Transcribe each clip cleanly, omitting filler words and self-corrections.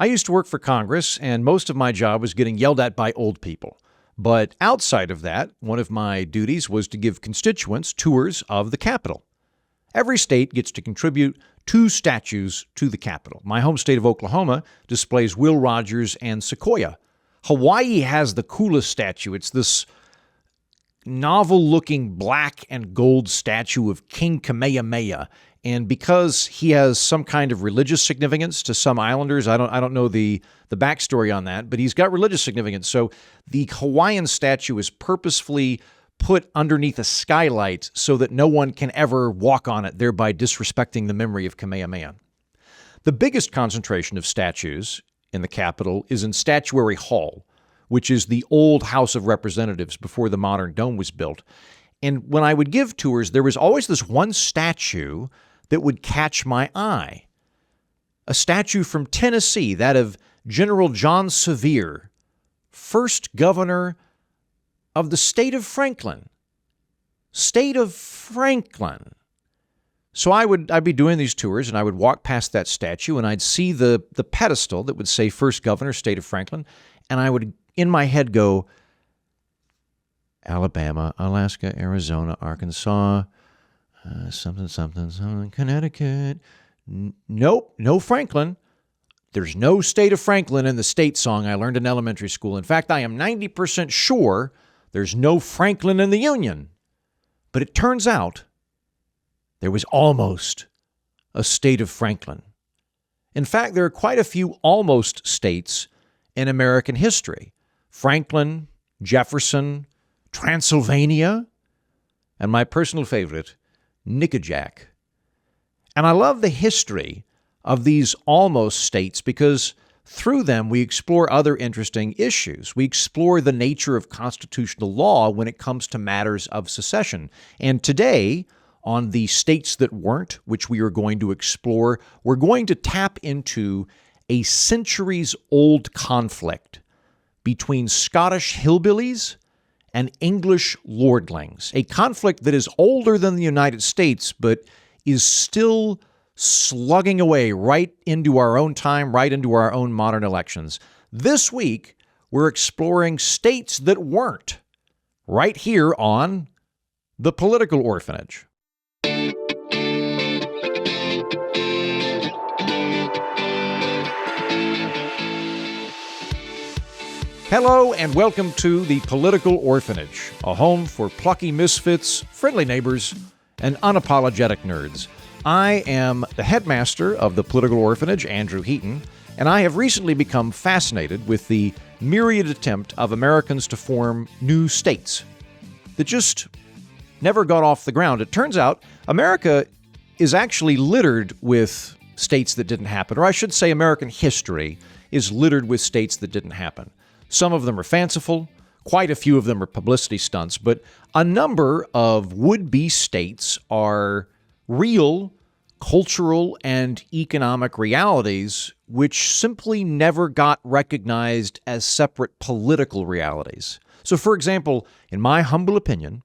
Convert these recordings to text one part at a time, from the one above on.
I used to work for Congress, and most of my job was getting yelled at by old people. But outside of that, one of my duties was to give constituents tours of the Capitol. Every state gets to contribute 2 statues to the Capitol. My home state of Oklahoma displays Will Rogers and Sequoia. Hawaii has the coolest statue. It's this novel-looking black and gold statue of King Kamehameha. And because he has some kind of religious significance to some islanders, I don't know the backstory on that, but he's got religious significance. So the Hawaiian statue is purposefully put underneath a skylight so that no one can ever walk on it, thereby disrespecting the memory of Kamehameha. The biggest concentration of statues in the Capitol is in Statuary Hall, which is the old House of Representatives before the modern dome was built. And when I would give tours, there was always this one statue that would catch my eye. A statue from Tennessee, that of General John Sevier, first governor of the state of Franklin. State of Franklin. So I'd be doing these tours, and I would walk past that statue, and I'd see the pedestal that would say first governor, state of Franklin, and I would, in my head, go, Alabama, Alaska, Arizona, Arkansas, something, Connecticut. Nope, no Franklin. There's no state of Franklin in the state song I learned in elementary school. In fact, I am 90% sure there's no Franklin in the Union. But it turns out there was almost a state of Franklin. In fact, there are quite a few almost states in American history. Franklin, Jefferson, Transylvania, and my personal favorite, Nickajack. And I love the history of these almost states because through them we explore other interesting issues. We explore the nature of constitutional law when it comes to matters of secession. And today, on the states that weren't, which we are going to explore, we're going to tap into a centuries-old conflict between Scottish hillbillies and English lordlings, a conflict that is older than the United States, but is still slugging away right into our own time, right into our own modern elections. This week, we're exploring states that weren't, right here on The Political Orphanage. Hello and welcome to The Political Orphanage, a home for plucky misfits, friendly neighbors, and unapologetic nerds. I am the headmaster of The Political Orphanage, Andrew Heaton, and I have recently become fascinated with the myriad attempt of Americans to form new states that just never got off the ground. It turns out America is actually littered with states that didn't happen, or I should say American history is littered with states that didn't happen. Some of them are fanciful, quite a few of them are publicity stunts, but a number of would-be states are real cultural and economic realities which simply never got recognized as separate political realities. So, for example, in my humble opinion,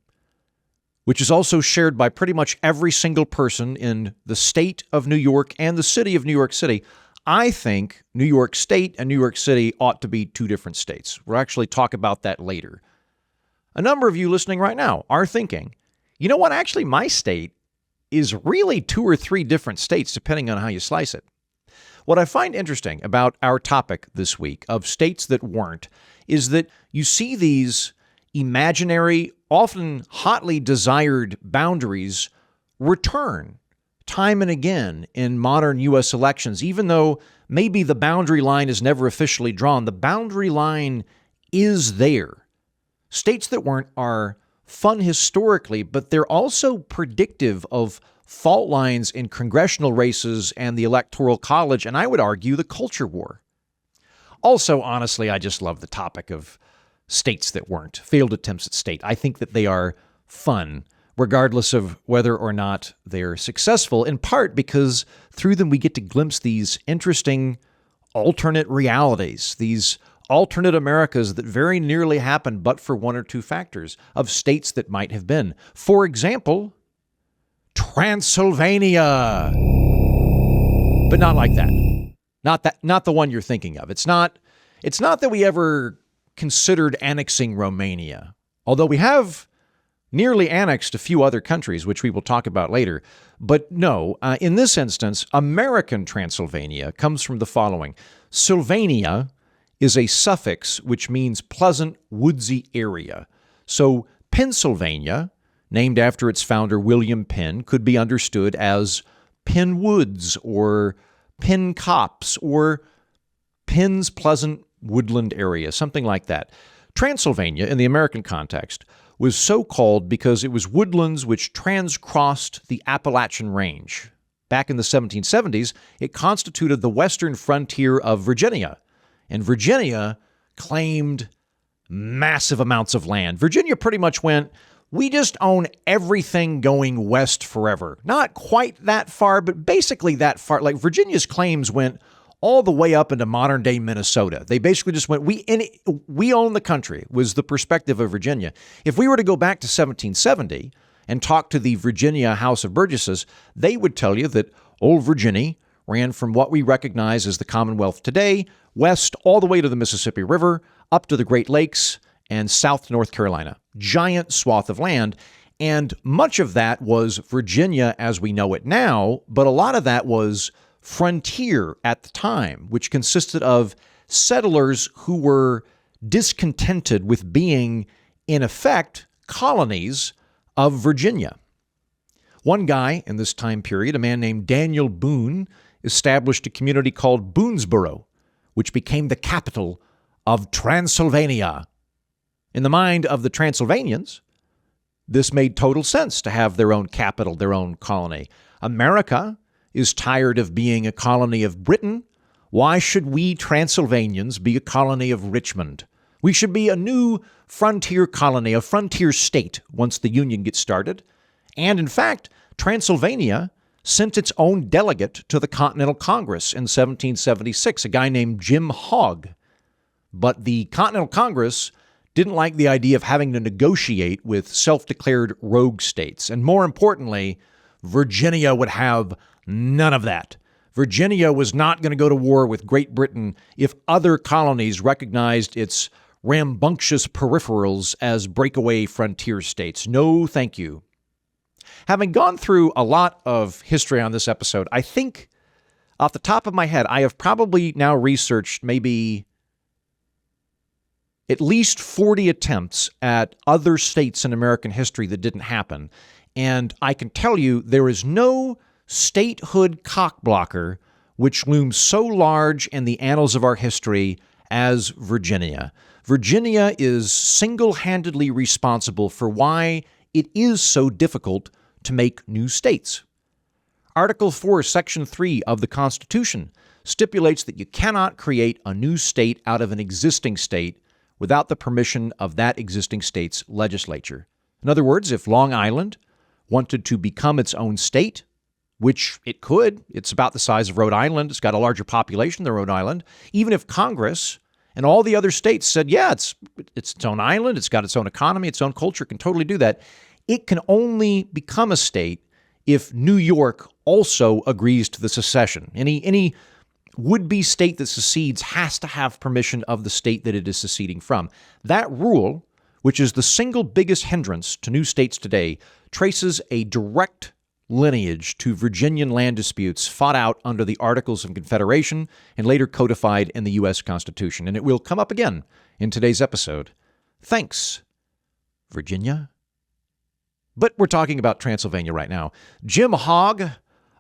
which is also shared by pretty much every single person in the state of New York and the city of New York City, I think New York State and New York City ought to be 2 different states. We'll actually talk about that later. A number of you listening right now are thinking, you know what, actually my state is really 2 or 3 different states depending on how you slice it. What I find interesting about our topic this week of states that weren't is that you see these imaginary, often hotly desired boundaries return time and again in modern U.S. elections. Even though maybe the boundary line is never officially drawn, the boundary line is there. States that weren't are fun historically, but they're also predictive of fault lines in congressional races and the Electoral College, and I would argue the culture war. Also, honestly, I just love the topic of states that weren't, failed attempts at state. I think that they are fun, regardless of whether or not they're successful, in part because through them we get to glimpse these interesting alternate realities, these alternate Americas that very nearly happened but for 1 or 2 factors of states that might have been. For example, Transylvania. But not like that. Not the one you're thinking of. It's not that we ever considered annexing Romania, although we have nearly annexed a few other countries, which we will talk about later. But no, in this instance, American Transylvania comes from the following. Sylvania is a suffix which means pleasant, woodsy area. So Pennsylvania, named after its founder William Penn, could be understood as Penn Woods or Penn Copse or Penn's pleasant woodland area, something like that. Transylvania, in the American context, was so called because it was woodlands which transcrossed the Appalachian Range. Back in the 1770s, it constituted the western frontier of Virginia, and Virginia claimed massive amounts of land. Virginia pretty much went, we just own everything going west forever. Not quite that far, but basically that far. Like Virginia's claims went all the way up into modern-day Minnesota. They basically just went, we own the country, was the perspective of Virginia. If we were to go back to 1770 and talk to the Virginia House of Burgesses, they would tell you that Old Virginia ran from what we recognize as the Commonwealth today, west all the way to the Mississippi River, up to the Great Lakes, and south to North Carolina. Giant swath of land. And much of that was Virginia as we know it now, but a lot of that was frontier at the time, which consisted of settlers who were discontented with being, in effect, colonies of Virginia. One guy in this time period, a man named Daniel Boone, established a community called Boonesboro, which became the capital of Transylvania. In the mind of the Transylvanians, this made total sense to have their own capital, their own colony. America is tired of being a colony of Britain. Why should we Transylvanians be a colony of Richmond? We should be a new frontier colony, a frontier state once the Union gets started. And in fact, Transylvania sent its own delegate to the Continental Congress in 1776, a guy named Jim Hogg. But the Continental Congress didn't like the idea of having to negotiate with self-declared rogue states. And more importantly, Virginia would have none of that. Virginia was not going to go to war with Great Britain if other colonies recognized its rambunctious peripherals as breakaway frontier states. No, thank you. Having gone through a lot of history on this episode, I think off the top of my head, I have probably now researched maybe at least 40 attempts at other states in American history that didn't happen. And I can tell you there is no statehood cockblocker which looms so large in the annals of our history as Virginia. Virginia is single-handedly responsible for why it is so difficult to make new states. Article 4, Section 3 of the Constitution stipulates that you cannot create a new state out of an existing state without the permission of that existing state's legislature. In other words, if Long Island wanted to become its own state, which it could, it's about the size of Rhode Island, it's got a larger population than Rhode Island, even if Congress and all the other states said, yeah, it's its own island, it's got its own economy, its own culture, can totally do that, it can only become a state if New York also agrees to the secession. Any would-be state that secedes has to have permission of the state that it is seceding from. That rule, which is the single biggest hindrance to new states today, traces a direct lineage to Virginian land disputes fought out under the Articles of Confederation and later codified in the U.S. Constitution. And it will come up again in today's episode. Thanks, Virginia. But we're talking about Transylvania right now. Jim Hogg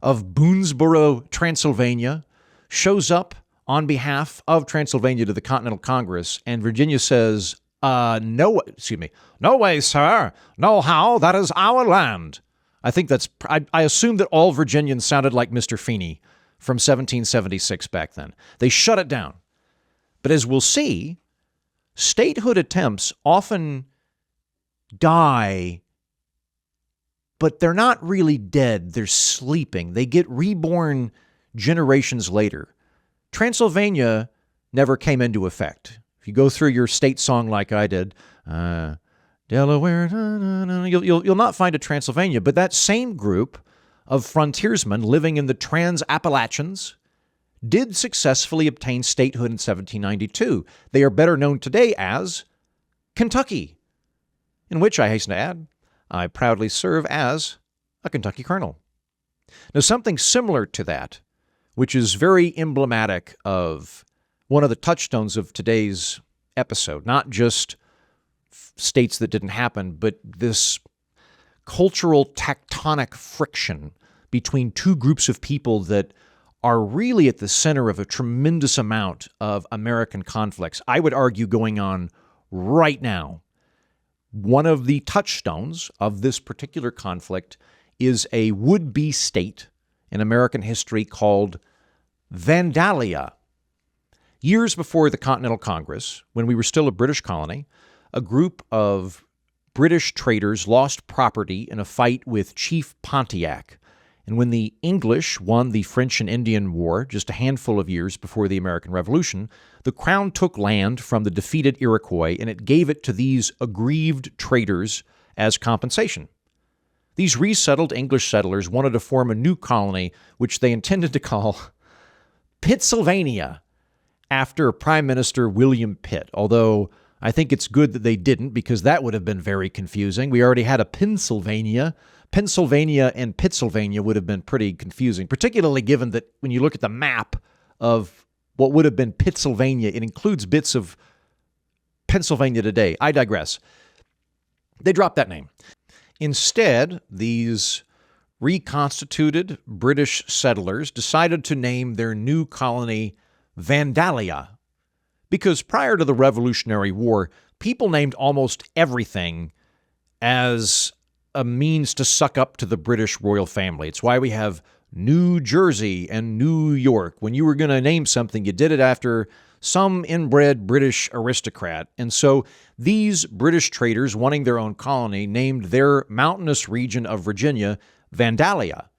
of Boonesboro, Transylvania, shows up on behalf of Transylvania to the Continental Congress, and Virginia says, no way, sir. No how, that is our land. I think I assume that all Virginians sounded like Mr. Feeney from 1776 back then. They shut it down. But as we'll see, statehood attempts often die, but they're not really dead. They're sleeping. They get reborn generations later. Transylvania never came into effect. If you go through your state song like I did, Delaware, you'll not find a Transylvania, but that same group of frontiersmen living in the Trans-Appalachians did successfully obtain statehood in 1792. They are better known today as Kentucky, in which, I hasten to add, I proudly serve as a Kentucky colonel. Now, something similar to that, which is very emblematic of one of the touchstones of today's episode, not just states that didn't happen, but this cultural tectonic friction between two groups of people that are really at the center of a tremendous amount of American conflicts, I would argue going on right now. One of the touchstones of this particular conflict is a would-be state in American history called Vandalia. Years before the Continental Congress, when we were still a British colony, a group of British traders lost property in a fight with Chief Pontiac. And when the English won the French and Indian War just a handful of years before the American Revolution, the Crown took land from the defeated Iroquois and it gave it to these aggrieved traders as compensation. These resettled English settlers wanted to form a new colony, which they intended to call Pittsylvania, after Prime Minister William Pitt, although I think it's good that they didn't because that would have been very confusing. We already had a Pennsylvania. Pennsylvania and Pittsylvania would have been pretty confusing, particularly given that when you look at the map of what would have been Pittsylvania, it includes bits of Pennsylvania today. I digress. They dropped that name. Instead, these reconstituted British settlers decided to name their new colony Vandalia, because prior to the Revolutionary War, people named almost everything as a means to suck up to the British royal family. It's why we have New Jersey and New York. When you were going to name something, you did it after some inbred British aristocrat. And so these British traders, wanting their own colony, named their mountainous region of Virginia Vandalia,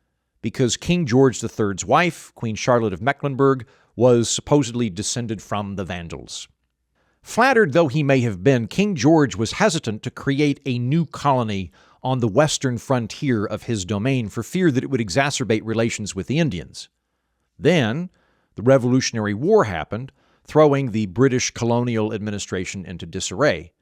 because King George III's wife, Queen Charlotte of Mecklenburg, was supposedly descended from the Vandals. Flattered though he may have been, King George was hesitant to create a new colony on the western frontier of his domain for fear that it would exacerbate relations with the Indians. Then, the Revolutionary War happened, throwing the British colonial administration into disarray.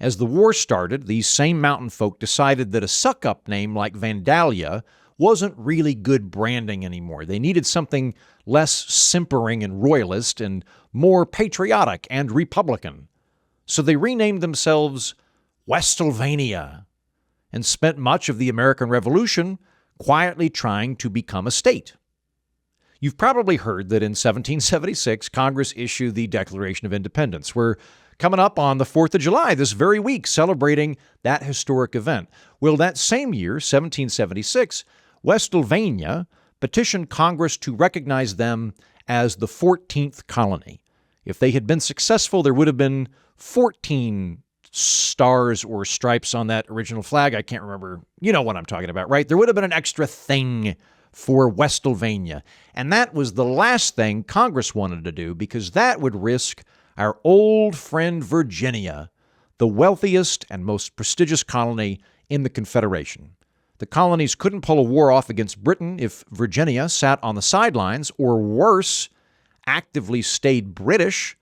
As the war started, these same mountain folk decided that a suck-up name like Vandalia wasn't really good branding anymore. They needed something less simpering and royalist and more patriotic and republican. So they renamed themselves Westylvania and spent much of the American Revolution quietly trying to become a state. You've probably heard that in 1776, Congress issued the Declaration of Independence. We're coming up on the 4th of July this very week, celebrating that historic event. Well, that same year, 1776, Westylvania petitioned Congress to recognize them as the 14th colony. If they had been successful, there would have been 14 stars or stripes on that original flag. I can't remember. You know what I'm talking about, right? There would have been an extra thing for Westylvania. And that was the last thing Congress wanted to do because that would risk our old friend Virginia, the wealthiest and most prestigious colony in the Confederation. The colonies couldn't pull a war off against Britain if Virginia sat on the sidelines, or worse, actively stayed British.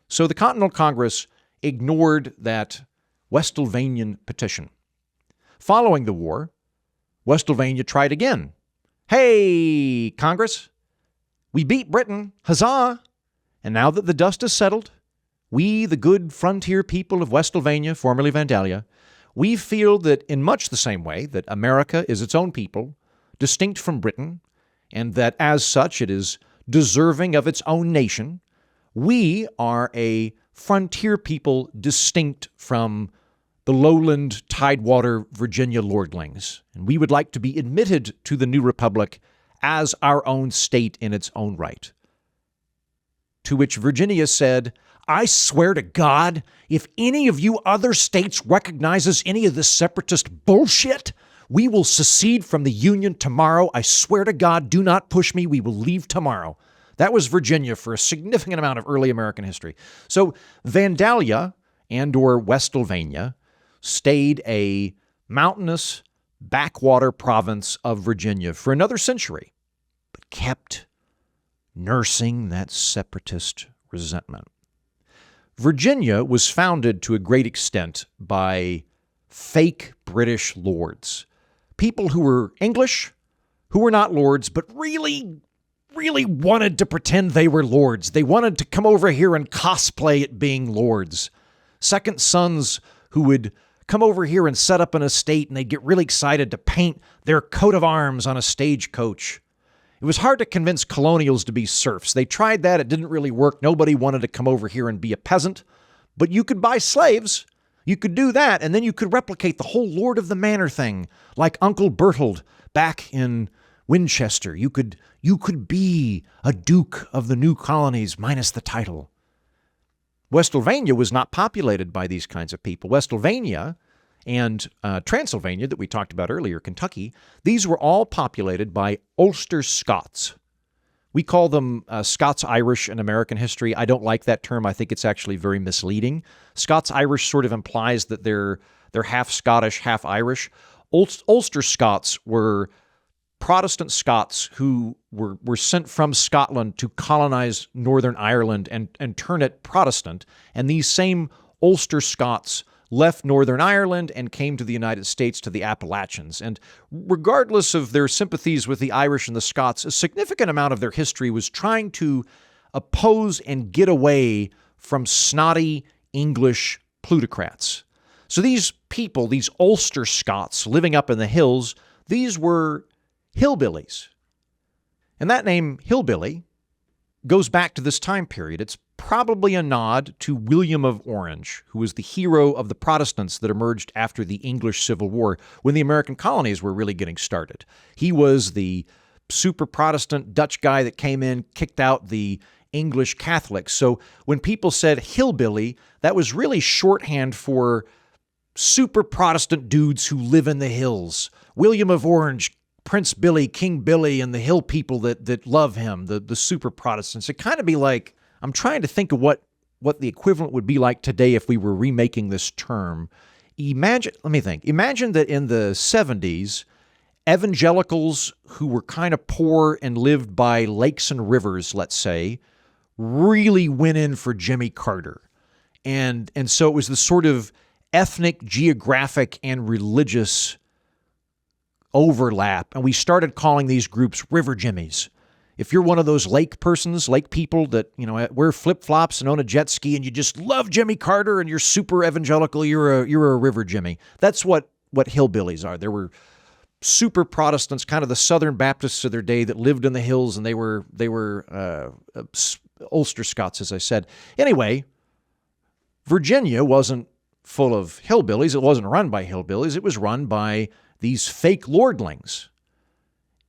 So the Continental Congress ignored that Westylvanian petition. Following the war, Westylvania tried again. Hey, Congress, we beat Britain, huzzah! And now that the dust has settled, we, the good frontier people of Westylvania, formerly Vandalia, we feel that in much the same way that America is its own people, distinct from Britain, and that as such it is deserving of its own nation, we are a frontier people distinct from the lowland Tidewater Virginia lordlings, and we would like to be admitted to the new republic as our own state in its own right. To which Virginia said, I swear to God, if any of you other states recognizes any of this separatist bullshit, we will secede from the Union tomorrow. I swear to God, do not push me. We will leave tomorrow. That was Virginia for a significant amount of early American history. So Vandalia and or Westylvania stayed a mountainous backwater province of Virginia for another century, but kept nursing that separatist resentment. Virginia was founded to a great extent by fake British lords, people who were English, who were not lords, but really wanted to pretend they were lords. They wanted to come over here and cosplay at being lords. Second sons who would come over here and set up an estate, and they'd get really excited to paint their coat of arms on a stagecoach. It was hard to convince colonials to be serfs. They tried that. It didn't really work. Nobody wanted to come over here and be a peasant. But you could buy slaves. You could do that, and then you could replicate the whole Lord of the Manor thing, like Uncle Berthold back in Winchester. You could be a duke of the new colonies minus the title. Westylvania was not populated by these kinds of people. Westylvania and Transylvania that we talked about earlier, Kentucky, these were all populated by Ulster Scots. We call them Scots-Irish in American history. I don't like that term. I think it's actually very misleading. Scots-Irish sort of implies that they're half Scottish, half Irish. Ulster Scots were Protestant Scots who were sent from Scotland to colonize Northern Ireland and turn it Protestant. And these same Ulster Scots left Northern Ireland and came to the United States, to the Appalachians. And regardless of their sympathies with the Irish and the Scots, a significant amount of their history was trying to oppose and get away from snotty English plutocrats. So these people, these Ulster Scots living up in the hills, these were hillbillies. And that name, hillbilly, goes back to this time period. It's probably a nod to William of Orange, who was the hero of the Protestants that emerged after the English Civil War, when the American colonies were really getting started. He was the super Protestant Dutch guy that came in, kicked out the English Catholics. So when people said hillbilly, that was really shorthand for super Protestant dudes who live in the hills. William of Orange, Prince Billy, King Billy, and the hill people that love him, the super Protestants. It'd kind of be like, I'm trying to think of what the equivalent would be like today if we were remaking this term. Imagine that in the 70s, evangelicals who were kind of poor and lived by lakes and rivers, let's say, really went in for Jimmy Carter. And so it was this sort of ethnic, geographic, and religious overlap. And we started calling these groups River Jimmies. If you're one of those lake persons, lake people that, wear flip-flops and own a jet ski and you just love Jimmy Carter and you're super evangelical, you're a River Jimmy. That's what hillbillies are. There were super Protestants, kind of the Southern Baptists of their day that lived in the hills, and they were Ulster Scots, as I said. Anyway, Virginia wasn't full of hillbillies. It wasn't run by hillbillies. It was run by these fake lordlings.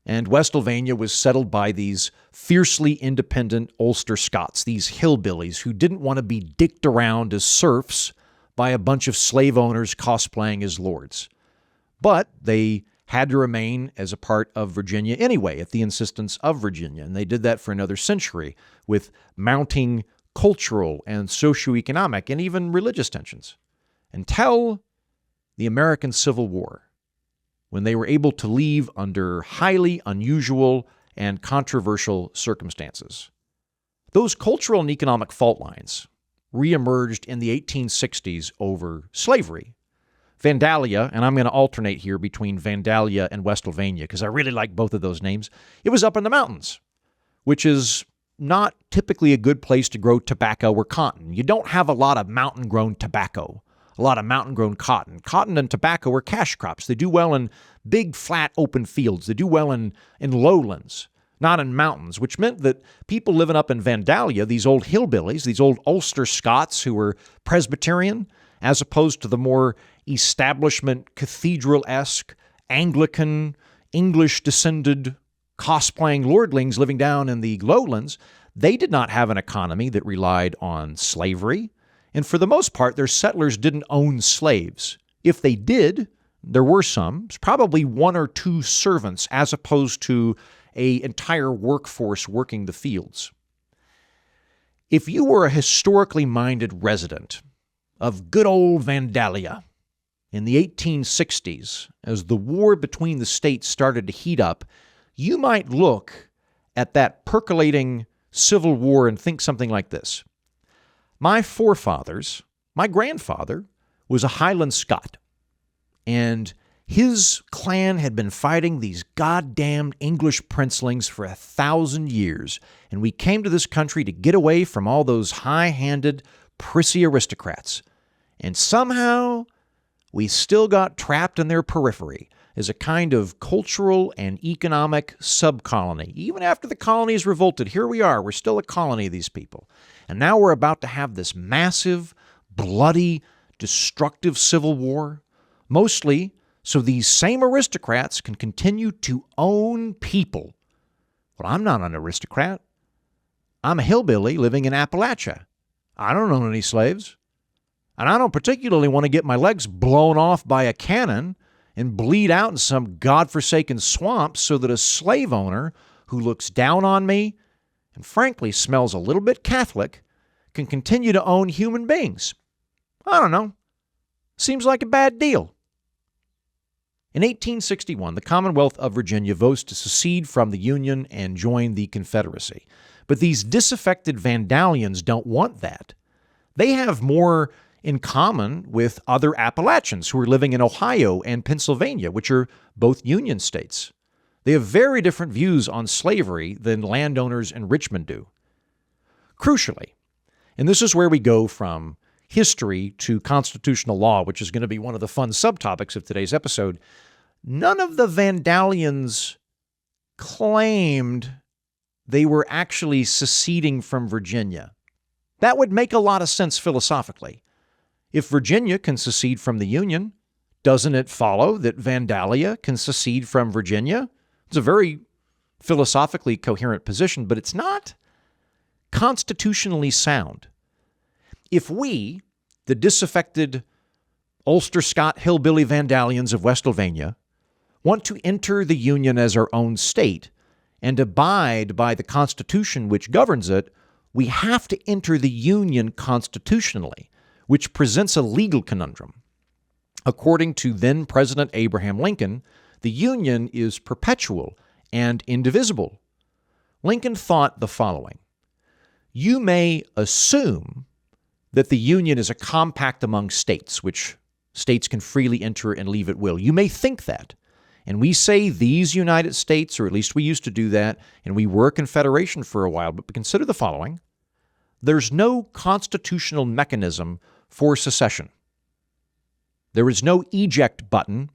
And Westylvania was settled by these fiercely independent Ulster Scots, these hillbillies who didn't want to be dicked around as serfs by a bunch of slave owners cosplaying as lords. But they had to remain as a part of Virginia anyway, at the insistence of Virginia. And they did that for another century with mounting cultural and socioeconomic and even religious tensions, until the American Civil War, when they were able to leave under highly unusual and controversial circumstances. Those cultural and economic fault lines reemerged in the 1860s over slavery. Vandalia, and I'm going to alternate here between Vandalia and Westylvania because I really like both of those names. It was up in the mountains, which is not typically a good place to grow tobacco or cotton. You don't have a lot of mountain-grown tobacco, a lot of mountain-grown cotton. Cotton and tobacco are cash crops. They do well in big, flat, open fields. They do well in lowlands, not in mountains, which meant that people living up in Vandalia, these old hillbillies, these old Ulster Scots who were Presbyterian, as opposed to the more establishment, cathedral-esque, Anglican, English-descended, cosplaying lordlings living down in the lowlands, they did not have an economy that relied on slavery. And for the most part, their settlers didn't own slaves. If they did, there were some, probably one or two servants, as opposed to an entire workforce working the fields. If you were a historically minded resident of good old Vandalia in the 1860s, as the war between the states started to heat up, you might look at that percolating Civil War and think something like this. My grandfather was a Highland Scot, and his clan had been fighting these goddamned English princelings for 1,000 years, and we came to this country to get away from all those high-handed, prissy aristocrats. And somehow, we still got trapped in their periphery as a kind of cultural and economic subcolony. Even after the colonies revolted, here we are. We're still a colony of these people. And now we're about to have this massive, bloody, destructive civil war, mostly so these same aristocrats can continue to own people. Well, I'm not an aristocrat. I'm a hillbilly living in Appalachia. I don't own any slaves. And I don't particularly want to get my legs blown off by a cannon and bleed out in some godforsaken swamp so that a slave owner who looks down on me and frankly smells a little bit Catholic can continue to own human beings. I don't know. Seems like a bad deal. In 1861, the Commonwealth of Virginia votes to secede from the Union and join the Confederacy. But these disaffected Vandalians don't want that. They have more in common with other Appalachians who are living in Ohio and Pennsylvania, which are both Union states. They have very different views on slavery than landowners in Richmond do. Crucially, and this is where we go from history to constitutional law, which is going to be one of the fun subtopics of today's episode, none of the Vandalians claimed they were actually seceding from Virginia. That would make a lot of sense philosophically. If Virginia can secede from the Union, doesn't it follow that Vandalia can secede from Virginia? It's a very philosophically coherent position, but it's not constitutionally sound. If we, the disaffected Ulster Scot hillbilly Vandalians of Westylvania, want to enter the Union as our own state and abide by the Constitution which governs it, we have to enter the Union constitutionally, which presents a legal conundrum. According to then-President Abraham Lincoln, the Union is perpetual and indivisible. Lincoln thought the following: you may assume that the Union is a compact among states, which states can freely enter and leave at will. You may think that. And we say these United States, or at least we used to do that, and we were a confederation for a while, but consider the following. There's no constitutional mechanism for secession. There is no eject button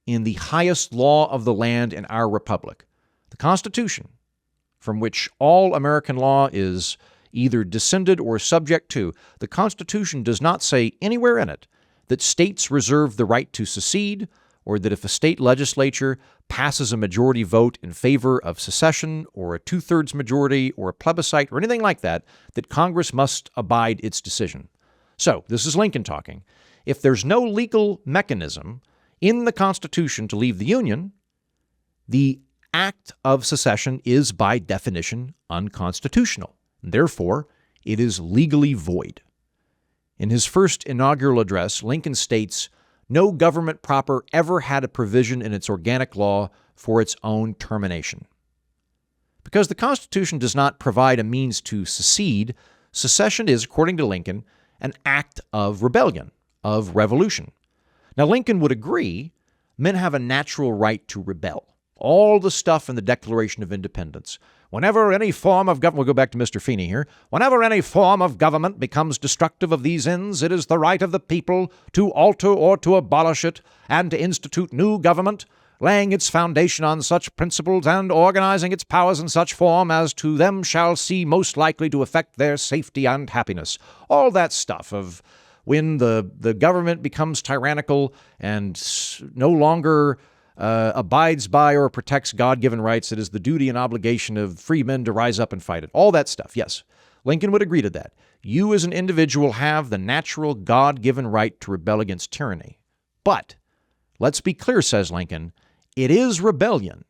in the highest law of the land in our republic. The Constitution, from which all American law is either descended or subject to, the Constitution does not say anywhere in it that states reserve the right to secede, or that if a state legislature passes a majority vote in favor of secession, or a two-thirds majority, or a plebiscite, or anything like that, that Congress must abide its decision. So, this is Lincoln talking. If there's no legal mechanism in the Constitution to leave the Union, the act of secession is by definition unconstitutional. Therefore, it is legally void. In his first inaugural address, Lincoln states, "No government proper ever had a provision in its organic law for its own termination." Because the Constitution does not provide a means to secede, secession is, according to Lincoln, an act of rebellion, of revolution. Now, Lincoln would agree men have a natural right to rebel. All the stuff in the Declaration of Independence. Whenever any form of government, we'll go back to Mr. Feeney here. Whenever any form of government becomes destructive of these ends, it is the right of the people to alter or to abolish it and to institute new government, laying its foundation on such principles and organizing its powers in such form as to them shall see most likely to affect their safety and happiness. All that stuff of when the government becomes tyrannical and no longer abides by or protects God-given rights, it is the duty and obligation of free men to rise up and fight it. All that stuff, yes. Lincoln would agree to that. You as an individual have the natural God-given right to rebel against tyranny. But, let's be clear, says Lincoln, it is rebellion.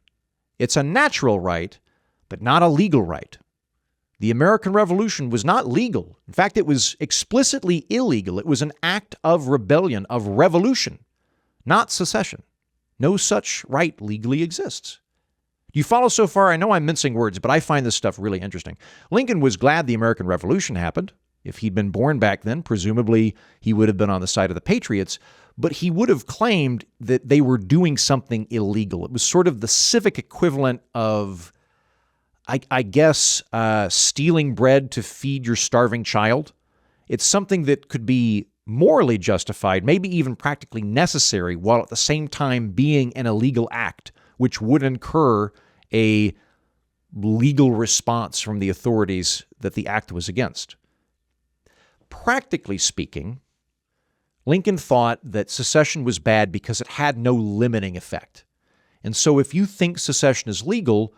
It's a natural right, but not a legal right. The American Revolution was not legal. In fact, it was explicitly illegal. It was an act of rebellion, of revolution, not secession. No such right legally exists. You follow so far? I know I'm mincing words, but I find this stuff really interesting. Lincoln was glad the American Revolution happened. If he'd been born back then, presumably he would have been on the side of the Patriots, but he would have claimed that they were doing something illegal. It was sort of the civic equivalent of, I guess, stealing bread to feed your starving child. It's something that could be morally justified, maybe even practically necessary, while at the same time being an illegal act, which would incur a legal response from the authorities that the act was against. Practically speaking, Lincoln thought that secession was bad because it had no limiting effect. And so if you think secession is legal,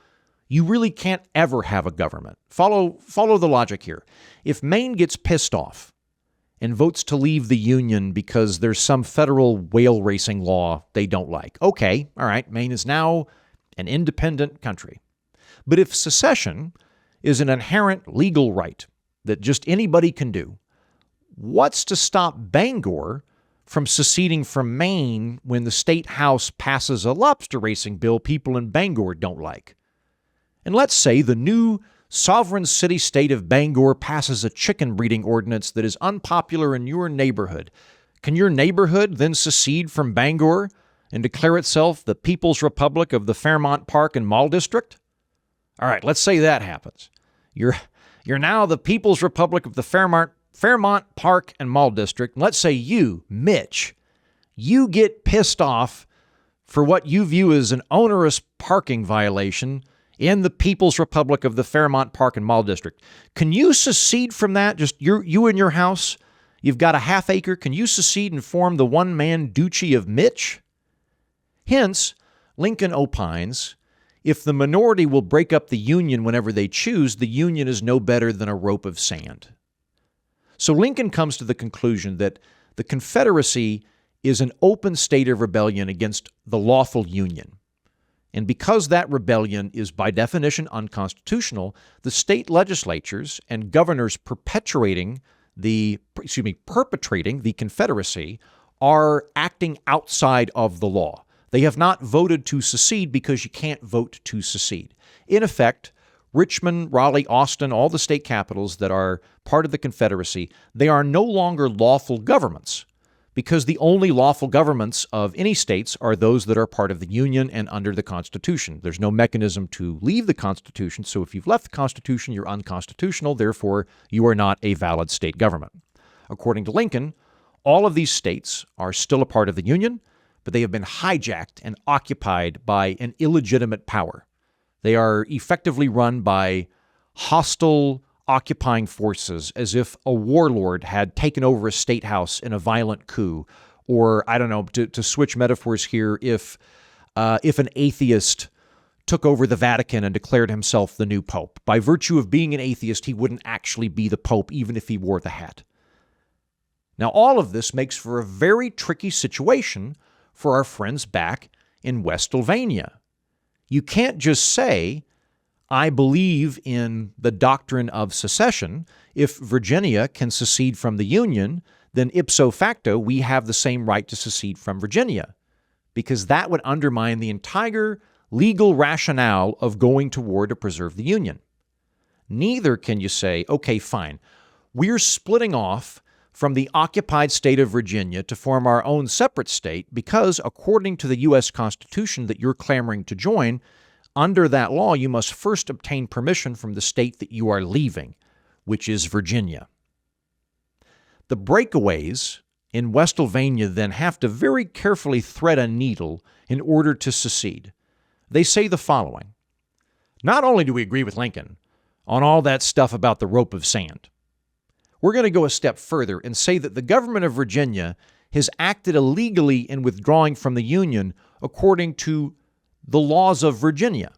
you really can't ever have a government. Follow the logic here. If Maine gets pissed off and votes to leave the Union because there's some federal whale racing law they don't like, okay, all right, Maine is now an independent country. But if secession is an inherent legal right that just anybody can do, what's to stop Bangor from seceding from Maine when the state house passes a lobster racing bill people in Bangor don't like? And let's say the new sovereign city-state of Bangor passes a chicken breeding ordinance that is unpopular in your neighborhood. Can your neighborhood then secede from Bangor and declare itself the People's Republic of the Fairmont Park and Mall District? All right, let's say that happens. You're now the People's Republic of the Fairmont Park and Mall District. And let's say you, Mitch, you get pissed off for what you view as an onerous parking violation in the People's Republic of the Fairmont Park and Mall District. Can you secede from that? Just you and your house, you've got a half acre. Can you secede and form the one-man duchy of Mitch? Hence, Lincoln opines, if the minority will break up the Union whenever they choose, the Union is no better than a rope of sand. So Lincoln comes to the conclusion that the Confederacy is an open state of rebellion against the lawful Union. And because that rebellion is by definition unconstitutional, the state legislatures and governors perpetrating the Confederacy are acting outside of the law. They have not voted to secede because you can't vote to secede. In effect, Richmond, Raleigh, Austin, all the state capitals that are part of the Confederacy, they are no longer lawful governments because the only lawful governments of any states are those that are part of the Union and under the Constitution. There's no mechanism to leave the Constitution, so if you've left the Constitution, you're unconstitutional, therefore you are not a valid state government. According to Lincoln, all of these states are still a part of the Union, but they have been hijacked and occupied by an illegitimate power. They are effectively run by hostile occupying forces, as if a warlord had taken over a state house in a violent coup. Or, I don't know, to switch metaphors here, if an atheist took over the Vatican and declared himself the new pope. By virtue of being an atheist, he wouldn't actually be the pope, even if he wore the hat. Now, all of this makes for a very tricky situation for our friends back in Westylvania. You can't just say, I believe in the doctrine of secession. If Virginia can secede from the Union, then ipso facto, we have the same right to secede from Virginia, because that would undermine the entire legal rationale of going to war to preserve the Union. Neither can you say, okay, fine, we're splitting off from the occupied state of Virginia to form our own separate state because, according to the U.S. Constitution that you're clamoring to join, under that law, you must first obtain permission from the state that you are leaving, which is Virginia. The breakaways in Westylvania then have to very carefully thread a needle in order to secede. They say the following: not only do we agree with Lincoln on all that stuff about the rope of sand, we're going to go a step further and say that the government of Virginia has acted illegally in withdrawing from the Union according to the laws of Virginia.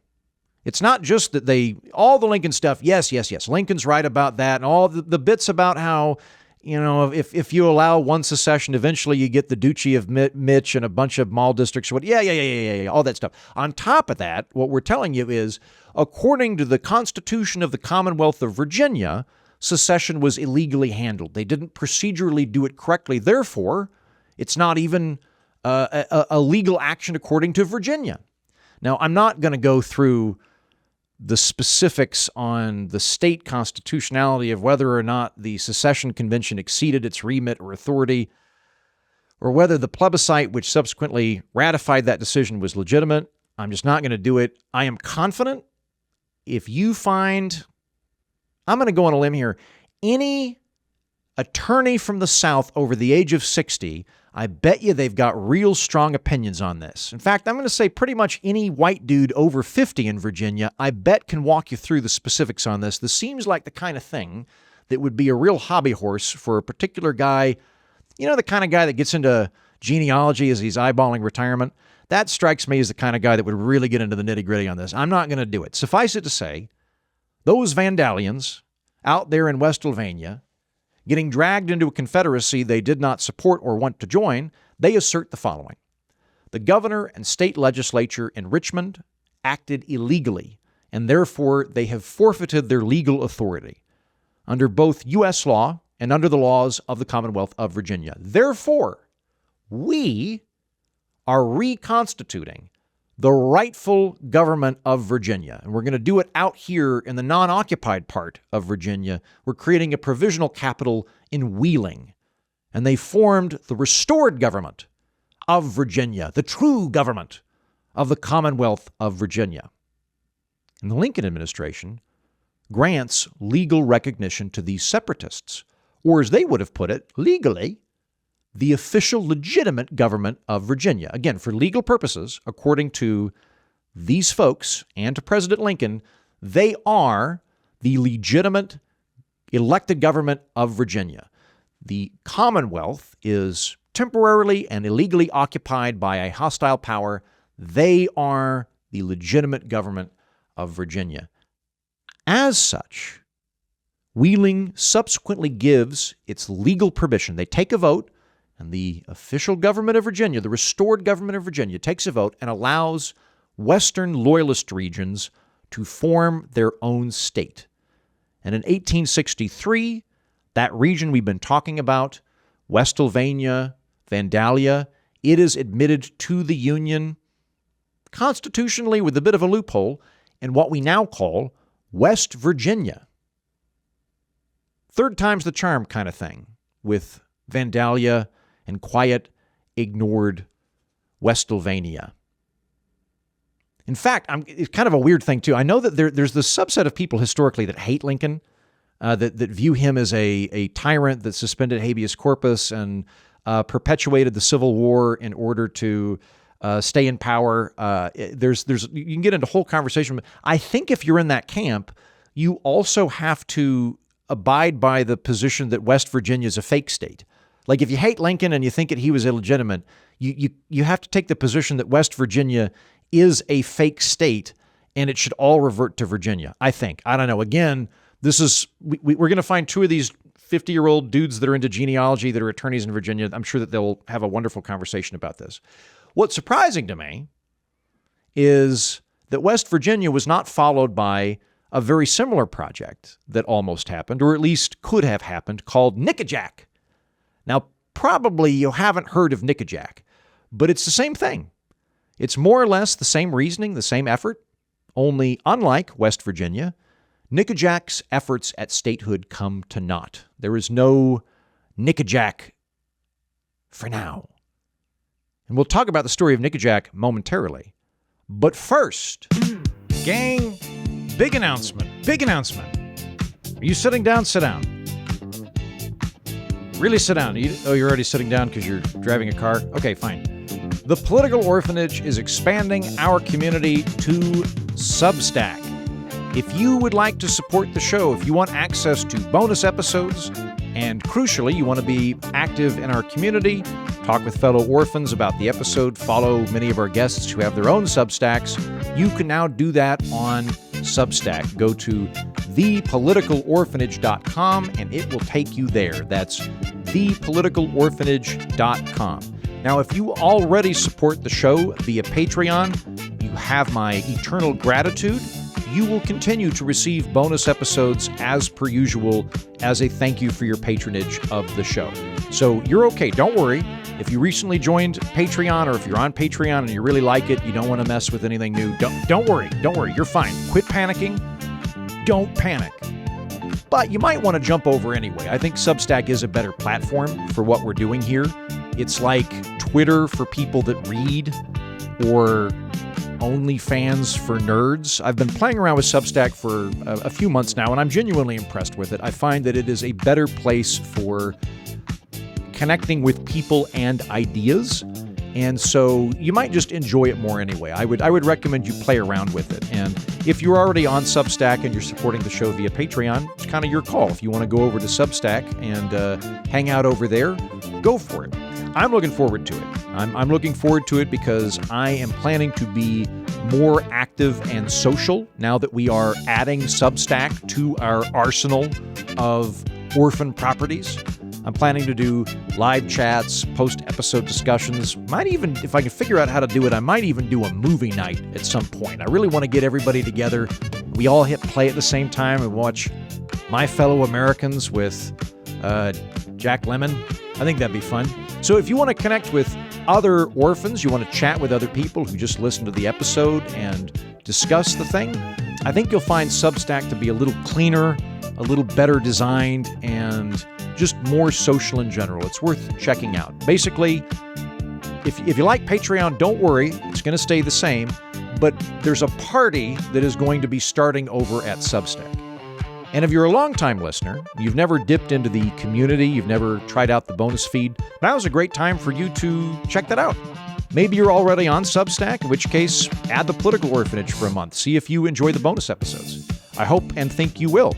It's not just that all the Lincoln stuff, yes, Lincoln's right about that, and all the bits about how, if you allow one secession, eventually you get the Duchy of Mitch and a bunch of mall districts, yeah, all that stuff. On top of that, what we're telling you is, according to the Constitution of the Commonwealth of Virginia, secession was illegally handled. They didn't procedurally do it correctly. Therefore, it's not even a legal action according to Virginia. Now, I'm not going to go through the specifics on the state constitutionality of whether or not the secession convention exceeded its remit or authority, or whether the plebiscite which subsequently ratified that decision was legitimate. I'm just not going to do it. I am confident if you find, I'm going to go on a limb here, any attorney from the South over the age of 60, I bet you they've got real strong opinions on this. In fact, I'm going to say pretty much any white dude over 50 in Virginia, I bet can walk you through the specifics on this. This seems like the kind of thing that would be a real hobby horse for a particular guy, you know, the kind of guy that gets into genealogy as he's eyeballing retirement. That strikes me as the kind of guy that would really get into the nitty-gritty on this. I'm not going to do it. Suffice it to say, those Vandalians out there in Westylvania, getting dragged into a confederacy they did not support or want to join, they assert the following. The governor and state legislature in Richmond acted illegally, and therefore they have forfeited their legal authority under both U.S. law and under the laws of the Commonwealth of Virginia. Therefore, we are reconstituting the rightful government of Virginia. And we're going to do it out here in the non-occupied part of Virginia. We're creating a provisional capital in Wheeling. And they formed the restored government of Virginia, the true government of the Commonwealth of Virginia. And the Lincoln administration grants legal recognition to these separatists, or as they would have put it, legally, the official legitimate government of Virginia. Again, for legal purposes, according to these folks and to President Lincoln, they are the legitimate elected government of Virginia. The Commonwealth is temporarily and illegally occupied by a hostile power. They are the legitimate government of Virginia. As such, Wheeling subsequently gives its legal permission. They take a vote, and the official government of Virginia, the restored government of Virginia, takes a vote and allows Western Loyalist regions to form their own state. And in 1863, that region we've been talking about, Westylvania, Vandalia, it is admitted to the Union constitutionally with a bit of a loophole in what we now call West Virginia. Third time's the charm kind of thing with Vandalia and quiet, ignored Westylvania. In fact, it's kind of a weird thing, too. I know that there's this subset of people historically that hate Lincoln, that view him as a tyrant that suspended habeas corpus and perpetuated the Civil War in order to stay in power. You can get into a whole conversation. I think if you're in that camp, you also have to abide by the position that West Virginia is a fake state. Like if you hate Lincoln and you think that he was illegitimate, you have to take the position that West Virginia is a fake state and it should all revert to Virginia, I think. I don't know. Again, we're going to find two of these 50-year-old dudes that are into genealogy that are attorneys in Virginia. I'm sure that they'll have a wonderful conversation about this. What's surprising to me is that West Virginia was not followed by a very similar project that almost happened, or at least could have happened, called Nickajack. Now, probably you haven't heard of Nickajack, but it's the same thing. It's more or less the same reasoning, the same effort, only unlike West Virginia, Nickajack's efforts at statehood come to naught. There is no Nickajack for now. And we'll talk about the story of Nickajack momentarily. But first, gang, big announcement. Are you sitting down? Sit down. Really sit down. You're already sitting down because you're driving a car? Okay, fine. The Political Orphanage is expanding our community to Substack. If you would like to support the show, if you want access to bonus episodes, and crucially, you want to be active in our community, talk with fellow orphans about the episode, follow many of our guests who have their own Substacks, you can now do that on Substack. Go to thepoliticalorphanage.com and it will take you there. That's thepoliticalorphanage.com. Now, if you already support the show via Patreon, you have my eternal gratitude. you will continue to receive bonus episodes as per usual as a thank you for your patronage of the show. So you're okay. Don't worry. If you recently joined Patreon, or if you're on Patreon and you really like it, you don't want to mess with anything new, don't worry. Don't worry. You're fine. Quit panicking. Don't panic. But you might want to jump over anyway. I think Substack is a better platform for what we're doing here. It's like Twitter for people that read, or OnlyFans for nerds. I've been playing around with Substack for a few months now, and I'm genuinely impressed with it. I find that it is a better place for connecting with people and ideas, and so you might just enjoy it more anyway. I would recommend you play around with it. And if you're already on Substack and you're supporting the show via Patreon, it's kind of your call. If you want to go over to Substack and hang out over there, go for it. I'm looking forward to it. I'm looking forward to it because I am planning to be more active and social now that we are adding Substack to our arsenal of orphan properties. I'm planning to do live chats, post-episode discussions. Might even, if I can figure out how to do it, I might even do a movie night at some point. I really want to get everybody together. We all hit play at the same time and watch My Fellow Americans with Jack Lemmon. I think that'd be fun. So if you want to connect with other orphans, you want to chat with other people who just listen to the episode and discuss the thing, I think you'll find Substack to be a little cleaner, a little better designed, and just more social in general. It's worth checking out. Basically, if you like Patreon, don't worry. It's going to stay the same. But there's a party that is going to be starting over at Substack. And if you're a longtime listener, you've never dipped into the community, you've never tried out the bonus feed, now's a great time for you to check that out. Maybe you're already on Substack, in which case, add the Political Orphanage for a month. See if you enjoy the bonus episodes. I hope and think you will.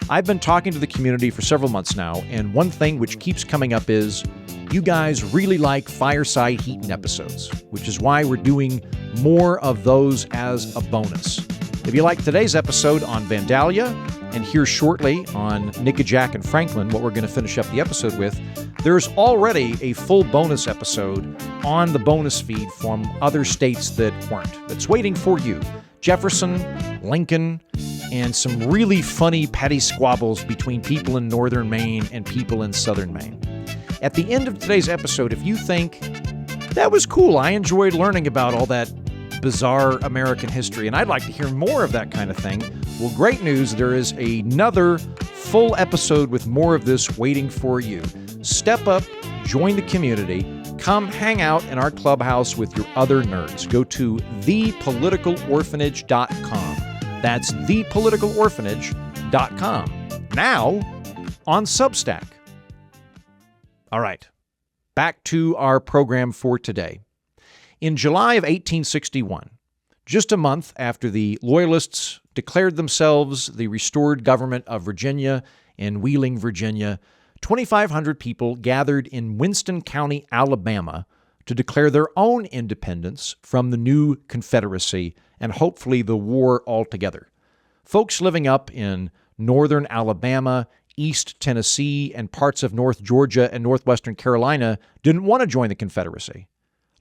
I've been talking to the community for several months now, and one thing which keeps coming up is you guys really like Fireside Heaton episodes, which is why we're doing more of those as a bonus. If you like today's episode on Vandalia, and here shortly on Nickajack and Franklin, what we're going to finish up the episode with, there's already a full bonus episode on the bonus feed from other states that weren't. That's waiting for you. Jefferson, Lincoln, and some really funny petty squabbles between people in northern Maine and people in southern Maine. At the end of today's episode, if you think, that was cool, I enjoyed learning about all that bizarre American history, and I'd like to hear more of that kind of thing, well, great news, there is another full episode with more of this waiting for you. Step up, join the community, come hang out in our clubhouse with your other nerds. Go to thepoliticalorphanage.com. That's thepoliticalorphanage.com. Now, on Substack. All right, back to our program for today. In July of 1861, just a month after the Loyalists declared themselves the restored government of Virginia in Wheeling, Virginia, 2,500 people gathered in Winston County, Alabama, to declare their own independence from the new Confederacy and hopefully the war altogether. Folks living up in northern Alabama, East Tennessee, and parts of North Georgia and northwestern Carolina didn't want to join the Confederacy.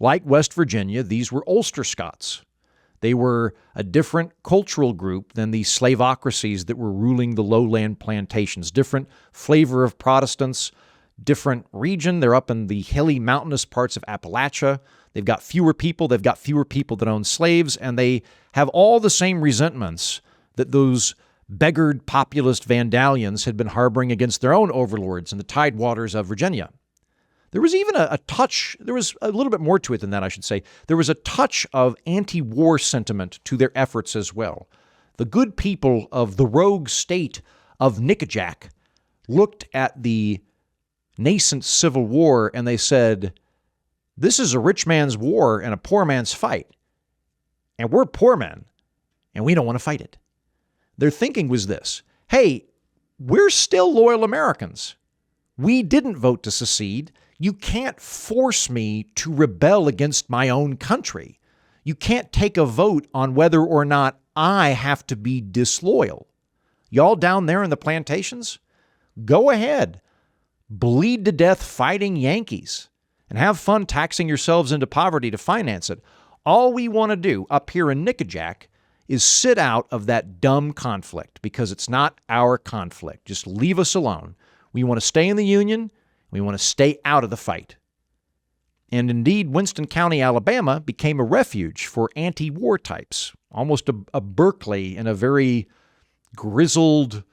Like West Virginia, these were Ulster Scots. They were a different cultural group than the slavocracies that were ruling the lowland plantations. Different flavor of Protestants, different region. They're up in the hilly, mountainous parts of Appalachia. They've got fewer people. They've got fewer people that own slaves, and they have all the same resentments that those beggared populist Vandalians had been harboring against their own overlords in the tidewaters of Virginia. There was even a touch, there was a little bit more to it than that, I should say. There was a touch of anti-war sentiment to their efforts as well. The good people of the rogue state of Nickajack looked at the nascent Civil War and they said, this is a rich man's war and a poor man's fight. And we're poor men, and we don't want to fight it. Their thinking was this: hey, we're still loyal Americans. We didn't vote to secede. You can't force me to rebel against my own country. You can't take a vote on whether or not I have to be disloyal. Y'all down there in the plantations, go ahead. Bleed to death fighting Yankees and have fun taxing yourselves into poverty to finance it. All we want to do up here in Nickajack is sit out of that dumb conflict because it's not our conflict. Just leave us alone. We want to stay in the Union. We want to stay out of the fight. And indeed, Winston County, Alabama became a refuge for anti-war types, almost a Berkeley in a very grizzled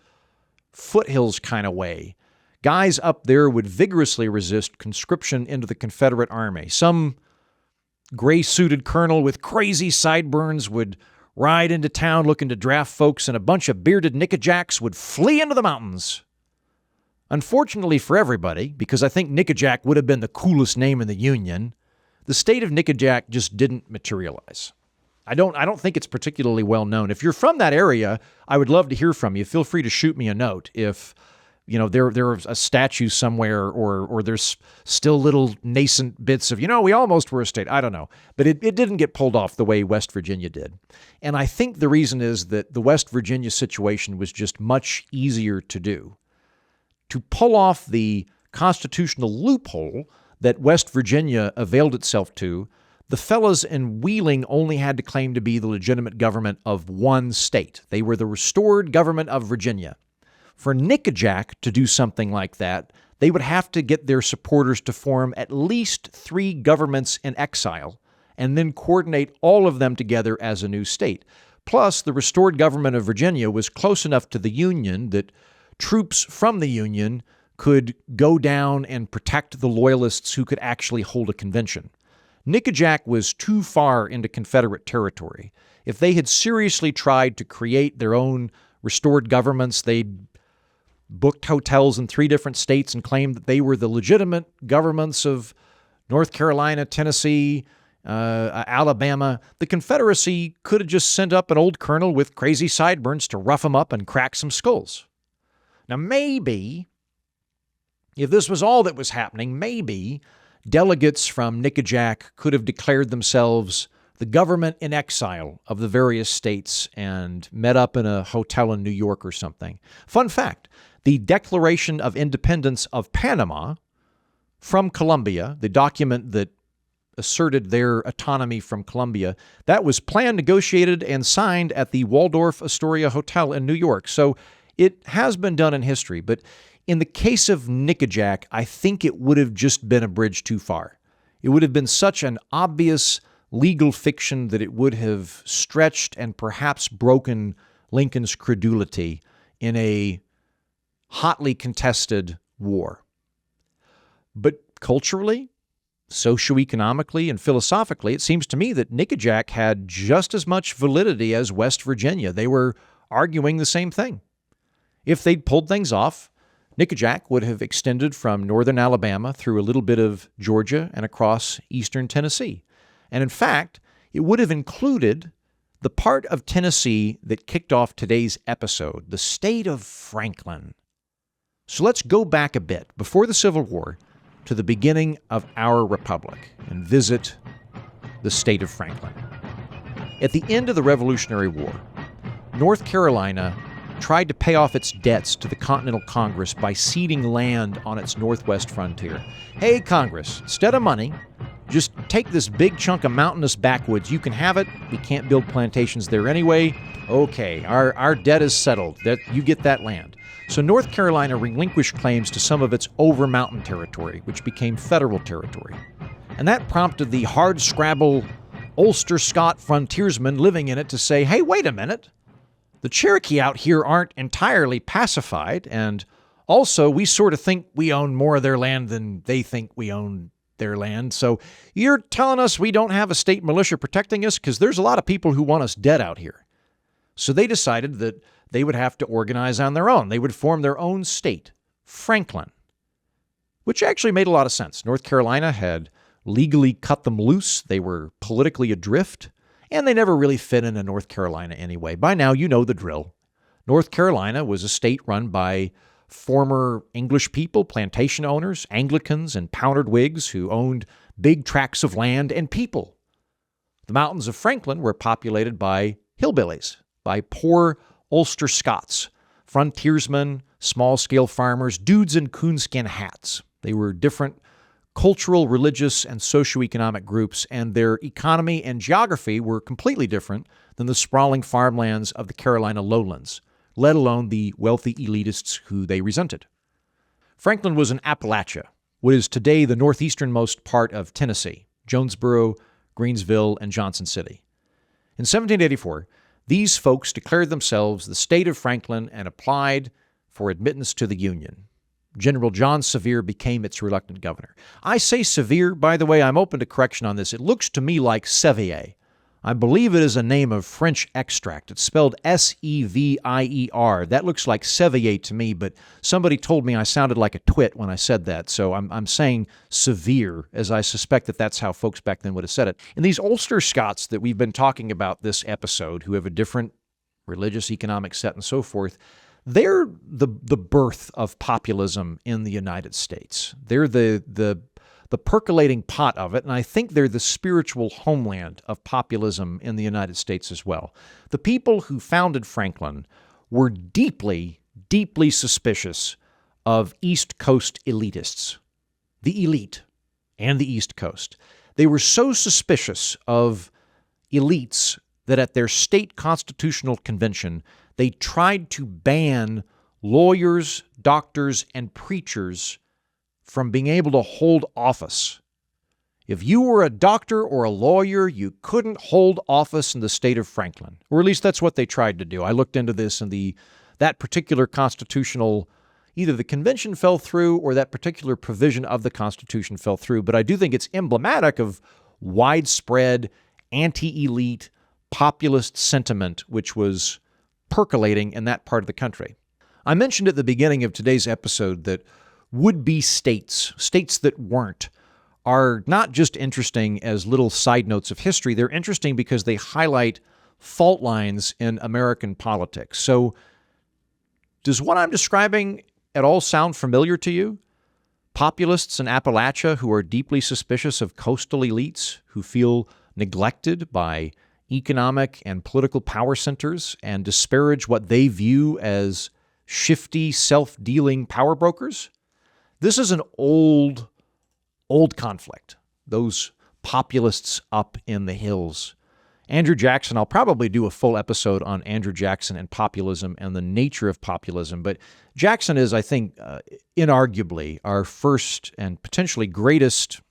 foothills kind of way. Guys up there would vigorously resist conscription into the Confederate Army. Some gray-suited colonel with crazy sideburns would ride into town looking to draft folks, and a bunch of bearded Nickajacks would flee into the mountains. Unfortunately for everybody, because I think Nickajack would have been the coolest name in the Union, the state of Nickajack just didn't materialize. I don't think it's particularly well known. If you're from that area, I would love to hear from you. Feel free to shoot me a note if there's a statue somewhere or there's still little nascent bits of, we almost were a state. I don't know. But it didn't get pulled off the way West Virginia did. And I think the reason is that the West Virginia situation was just much easier to do. To pull off the constitutional loophole that West Virginia availed itself to, the fellas in Wheeling only had to claim to be the legitimate government of one state. They were the restored government of Virginia. For Nickajack to do something like that, they would have to get their supporters to form at least 3 governments in exile and then coordinate all of them together as a new state. Plus, the restored government of Virginia was close enough to the Union that troops from the Union could go down and protect the Loyalists who could actually hold a convention. Nickajack was too far into Confederate territory. If they had seriously tried to create their own restored governments, they'd booked hotels in 3 different states and claimed that they were the legitimate governments of North Carolina, Tennessee, Alabama. The Confederacy could have just sent up an old colonel with crazy sideburns to rough them up and crack some skulls. Now, maybe, if this was all that was happening, maybe delegates from Nickajack could have declared themselves the government in exile of the various states and met up in a hotel in New York or something. Fun fact, the Declaration of Independence of Panama from Colombia, the document that asserted their autonomy from Colombia, that was planned, negotiated, and signed at the Waldorf Astoria Hotel in New York. So it has been done in history, but in the case of Nickajack, I think it would have just been a bridge too far. It would have been such an obvious legal fiction that it would have stretched and perhaps broken Lincoln's credulity in a hotly contested war. But culturally, socioeconomically, and philosophically, it seems to me that Nickajack had just as much validity as West Virginia. They were arguing the same thing. If they'd pulled things off, Nickajack would have extended from northern Alabama through a little bit of Georgia and across eastern Tennessee. And in fact, it would have included the part of Tennessee that kicked off today's episode, the state of Franklin. So let's go back a bit, before the Civil War, to the beginning of our republic and visit the state of Franklin. At the end of the Revolutionary War, North Carolina tried to pay off its debts to the Continental Congress by ceding land on its northwest frontier. Hey, Congress, instead of money, just take this big chunk of mountainous backwoods. You can have it. We can't build plantations there anyway. Okay, our debt is settled. That you get that land. So North Carolina relinquished claims to some of its over-mountain territory, which became federal territory. And that prompted the hard-scrabble Ulster Scot frontiersmen living in it to say, hey, wait a minute. The Cherokee out here aren't entirely pacified, and also we sort of think we own more of their land than they think we own their land. So you're telling us we don't have a state militia protecting us? Because there's a lot of people who want us dead out here. So they decided that they would have to organize on their own. They would form their own state, Franklin, which actually made a lot of sense. North Carolina had legally cut them loose. They were politically adrift, and they never really fit into North Carolina anyway. By now, you know the drill. North Carolina was a state run by former English people, plantation owners, Anglicans, and powdered Whigs who owned big tracts of land and people. The mountains of Franklin were populated by hillbillies, by poor Ulster Scots, frontiersmen, small-scale farmers, dudes in coonskin hats. They were different cultural, religious, and socioeconomic groups, and their economy and geography were completely different than the sprawling farmlands of the Carolina lowlands, let alone the wealthy elitists who they resented. Franklin was in Appalachia, what is today the northeasternmost part of Tennessee, Jonesboro, Greensville, and Johnson City. In 1784, these folks declared themselves the state of Franklin and applied for admittance to the Union. General John Sevier became its reluctant governor. I say Sevier, by the way, I'm open to correction on this. It looks to me like Sevier. I believe it is a name of French extract. It's spelled Sevier. That looks like Sevier to me, but somebody told me I sounded like a twit when I said that, so I'm saying Sevier, as I suspect that that's how folks back then would have said it. And these Ulster Scots that we've been talking about this episode, who have a different religious, economic set and so forth, they're the birth of populism in the United States. They're the percolating pot of it, and I think they're the spiritual homeland of populism in the United States as well. The people who founded Franklin were deeply, deeply suspicious of East Coast elitists, the elite and the East Coast. They were so suspicious of elites that at their state constitutional convention, they tried to ban lawyers, doctors, and preachers from being able to hold office. If you were a doctor or a lawyer, you couldn't hold office in the state of Franklin. Or at least that's what they tried to do. I looked into this, and that particular constitutional, either the convention fell through or that particular provision of the Constitution fell through. But I do think it's emblematic of widespread anti-elite populist sentiment, which was percolating in that part of the country. I mentioned at the beginning of today's episode that would-be states that weren't, are not just interesting as little side notes of history. They're interesting because they highlight fault lines in American politics. So does what I'm describing at all sound familiar to you? Populists in Appalachia who are deeply suspicious of coastal elites, who feel neglected by economic and political power centers and disparage what they view as shifty, self-dealing power brokers? This is an old conflict, those populists up in the hills. Andrew Jackson, I'll probably do a full episode on Andrew Jackson and populism and the nature of populism, but Jackson is, I think, inarguably our first and potentially greatest,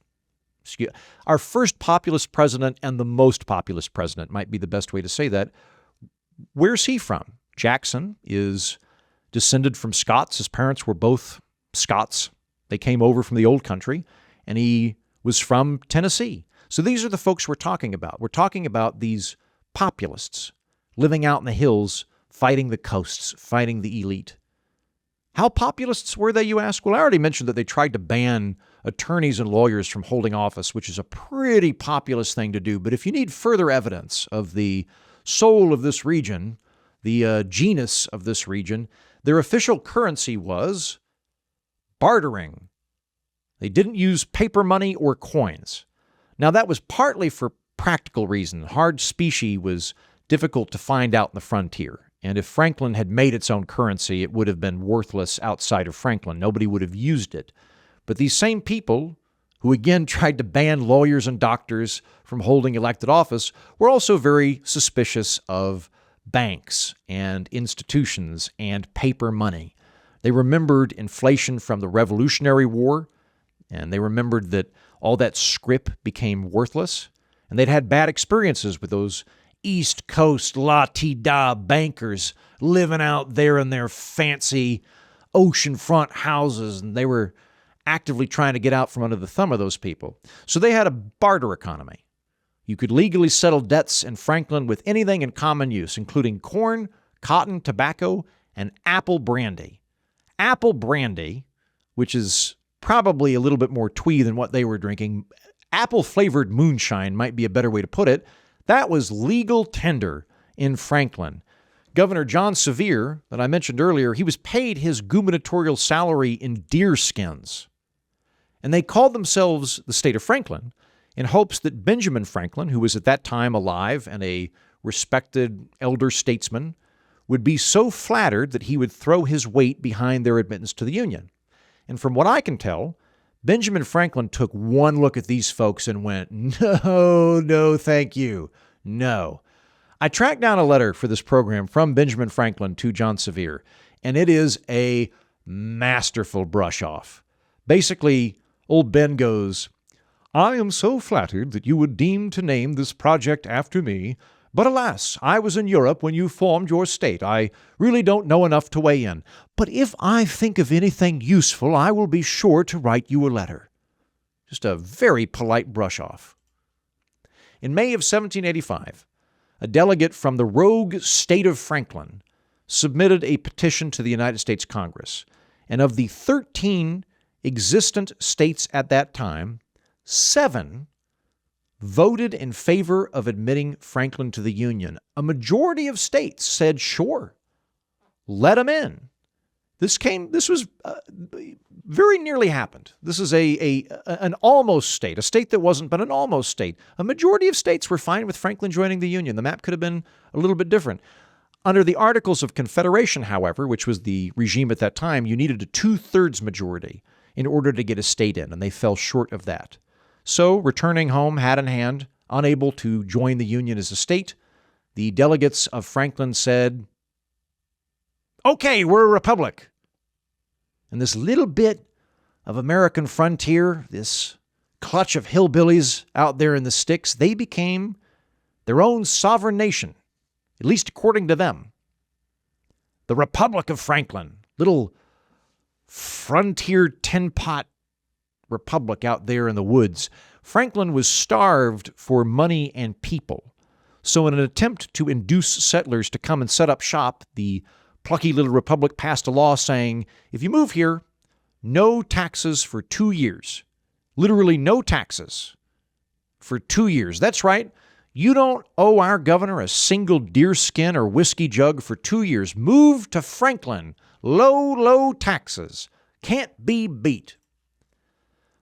our first populist president and the most populist president might be the best way to say that. Where's he from? Jackson is descended from Scots. His parents were both Scots. They came over from the old country, and he was from Tennessee. So these are the folks we're talking about. We're talking about these populists living out in the hills, fighting the coasts, fighting the elite. How populists were they, you ask? Well, I already mentioned that they tried to ban attorneys and lawyers from holding office, which is a pretty populist thing to do. But if you need further evidence of the soul of this region, the genus of this region, their official currency was bartering. They didn't use paper money or coins. Now, that was partly for practical reasons. Hard specie was difficult to find out in the frontier. And if Franklin had made its own currency, it would have been worthless outside of Franklin. Nobody would have used it. But these same people, who again tried to ban lawyers and doctors from holding elected office, were also very suspicious of banks and institutions and paper money. They remembered inflation from the Revolutionary War, and they remembered that all that scrip became worthless, and they'd had bad experiences with those East Coast la-ti-da bankers living out there in their fancy oceanfront houses, and they were actively trying to get out from under the thumb of those people. So they had a barter economy. You could legally settle debts in Franklin with anything in common use, including corn, cotton, tobacco, and apple brandy. Apple brandy, which is probably a little bit more twee than what they were drinking. Apple-flavored moonshine might be a better way to put it. That was legal tender in Franklin. Governor John Sevier, that I mentioned earlier, he was paid his gubernatorial salary in deer skins. And they called themselves the state of Franklin in hopes that Benjamin Franklin, who was at that time alive and a respected elder statesman, would be so flattered that he would throw his weight behind their admittance to the Union. And from what I can tell, Benjamin Franklin took one look at these folks and went, no, thank you. No. I tracked down a letter for this program from Benjamin Franklin to John Sevier, and it is a masterful brush off. Basically, old Ben goes, I am so flattered that you would deem to name this project after me, but alas, I was in Europe when you formed your state. I really don't know enough to weigh in. But if I think of anything useful, I will be sure to write you a letter. Just a very polite brush off. In May of 1785, a delegate from the rogue state of Franklin submitted a petition to the United States Congress. And of the 13 existent states at that time, 7 voted in favor of admitting Franklin to the Union. A majority of states said, sure, let him in. This was very nearly happened. This is an almost state, a state that wasn't, but an almost state. A majority of states were fine with Franklin joining the Union. The map could have been a little bit different. Under the Articles of Confederation, however, which was the regime at that time, you needed a 2/3 majority in order to get a state in, and they fell short of that. So, returning home hat in hand, unable to join the Union as a state, the delegates of Franklin said, okay, we're a republic. And this little bit of American frontier, this clutch of hillbillies out there in the sticks, they became their own sovereign nation, at least according to them. The Republic of Franklin, little frontier tin-pot republic out there in the woods. Franklin was starved for money and people. So in an attempt to induce settlers to come and set up shop, the plucky little republic passed a law saying, if you move here, no taxes for 2 years. Literally no taxes for 2 years. That's right. You don't owe our governor a single deerskin or whiskey jug for 2 years. Move to Franklin. Low taxes. Can't be beat.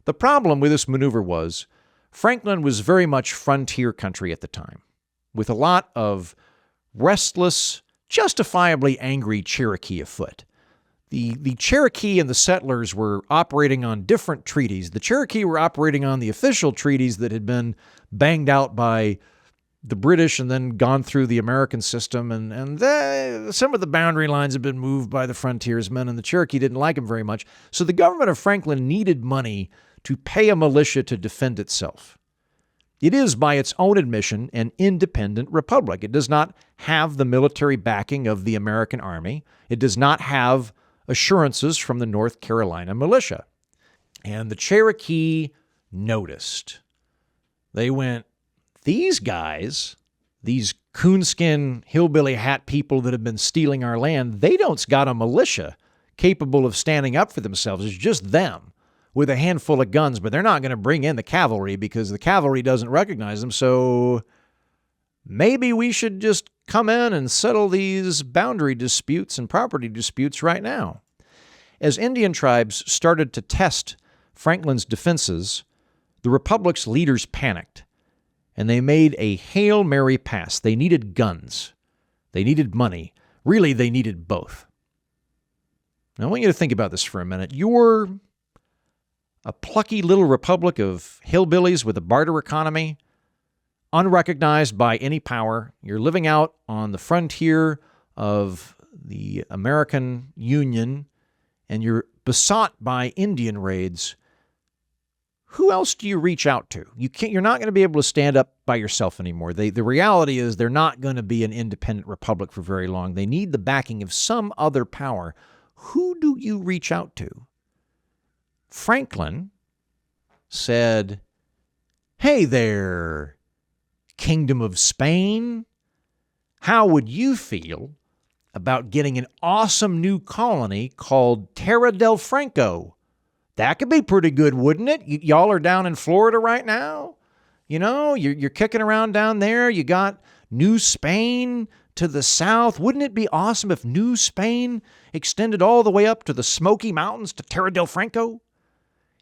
The problem with this maneuver was Franklin was very much frontier country at the time, with a lot of restless, justifiably angry Cherokee afoot. The Cherokee and the settlers were operating on different treaties. The Cherokee were operating on the official treaties that had been banged out by the British and then gone through the American system, and some of the boundary lines had been moved by the frontiersmen, and the Cherokee didn't like them very much. So the government of Franklin needed money to pay a militia to defend itself. It is, by its own admission, an independent republic. It does not have the military backing of the American army. It does not have assurances from the North Carolina militia. And the Cherokee noticed. They went, these guys, these coonskin hillbilly hat people that have been stealing our land, they don't got a militia capable of standing up for themselves. It's just them with a handful of guns, but they're not going to bring in the cavalry because the cavalry doesn't recognize them. So maybe we should just come in and settle these boundary disputes and property disputes right now. As Indian tribes started to test Franklin's defenses, the Republic's leaders panicked, and they made a Hail Mary pass. They needed guns. They needed money. Really, they needed both. Now, I want you to think about this for a minute. You're a plucky little republic of hillbillies with a barter economy, unrecognized by any power. You're living out on the frontier of the American Union, and you're besought by Indian raids. Who else do you reach out to? You're not going to be able to stand up by yourself anymore. The reality is they're not going to be an independent republic for very long. They need the backing of some other power. Who do you reach out to? Franklin said, hey there, Kingdom of Spain. How would you feel about getting an awesome new colony called Terra del Franco? That could be pretty good, wouldn't it? Y'all are down in Florida right now. You know, you're kicking around down there. You got New Spain to the south. Wouldn't it be awesome if New Spain extended all the way up to the Smoky Mountains to Terra del Franco?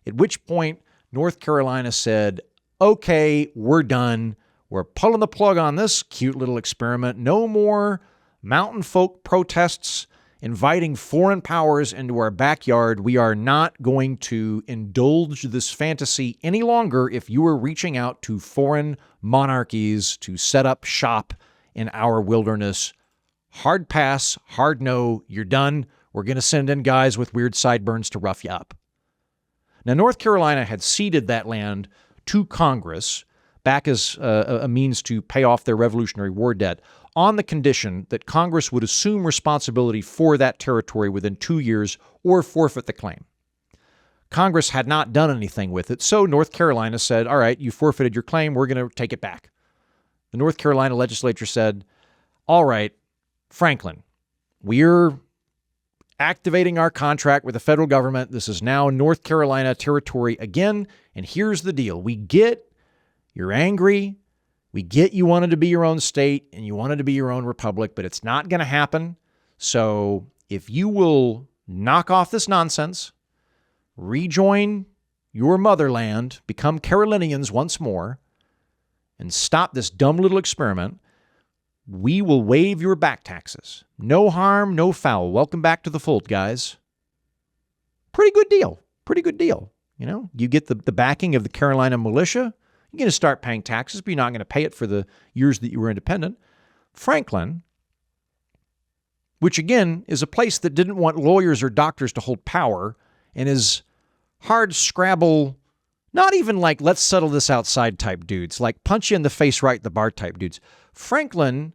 At which point, North Carolina said, okay, we're done. We're pulling the plug on this cute little experiment. No more mountain folk protests inviting foreign powers into our backyard. We are not going to indulge this fantasy any longer if you are reaching out to foreign monarchies to set up shop in our wilderness. Hard pass, hard no, you're done. We're going to send in guys with weird sideburns to rough you up. Now, North Carolina had ceded that land to Congress back as a means to pay off their Revolutionary War debt on the condition that Congress would assume responsibility for that territory within 2 years or forfeit the claim. Congress had not done anything with it, so North Carolina said, all right, you forfeited your claim, we're going to take it back. The North Carolina legislature said, all right, Franklin, we're activating our contract with the federal government. This is now North Carolina territory again, and here's the deal. We get you're angry. We get you wanted to be your own state and you wanted to be your own republic, but it's not going to happen. So if you will knock off this nonsense, rejoin your motherland, become Carolinians once more, and stop this dumb little experiment, we will waive your back taxes. No harm, no foul. Welcome back to the fold, guys. Pretty good deal. Pretty good deal. You know, you get the backing of the Carolina militia. You're going to start paying taxes, but you're not going to pay it for the years that you were independent. Franklin, which again is a place that didn't want lawyers or doctors to hold power and is hard scrabble, not even like let's settle this outside type dudes, like punch you in the face right at the bar type dudes. Franklin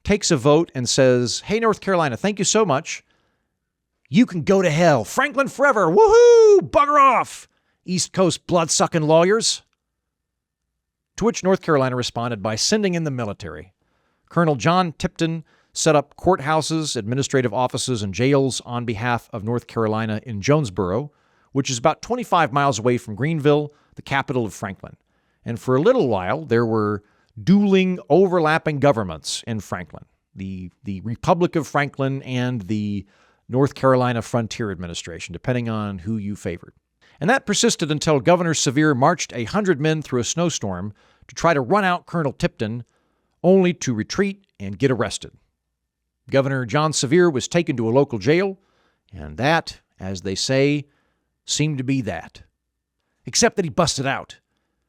takes a vote and says, hey, North Carolina, thank you so much. You can go to hell. Franklin forever. Woohoo! Bugger off, East Coast blood-sucking lawyers. To which North Carolina responded by sending in the military. Colonel John Tipton set up courthouses, administrative offices, and jails on behalf of North Carolina in Jonesboro, which is about 25 miles away from Greenville, the capital of Franklin. And for a little while, there were dueling, overlapping governments in Franklin, the Republic of Franklin and the North Carolina Frontier Administration, depending on who you favored. And that persisted until Governor Sevier marched 100 men through a snowstorm to try to run out Colonel Tipton, only to retreat and get arrested. Governor John Sevier was taken to a local jail, and that, as they say, seemed to be that. Except that he busted out.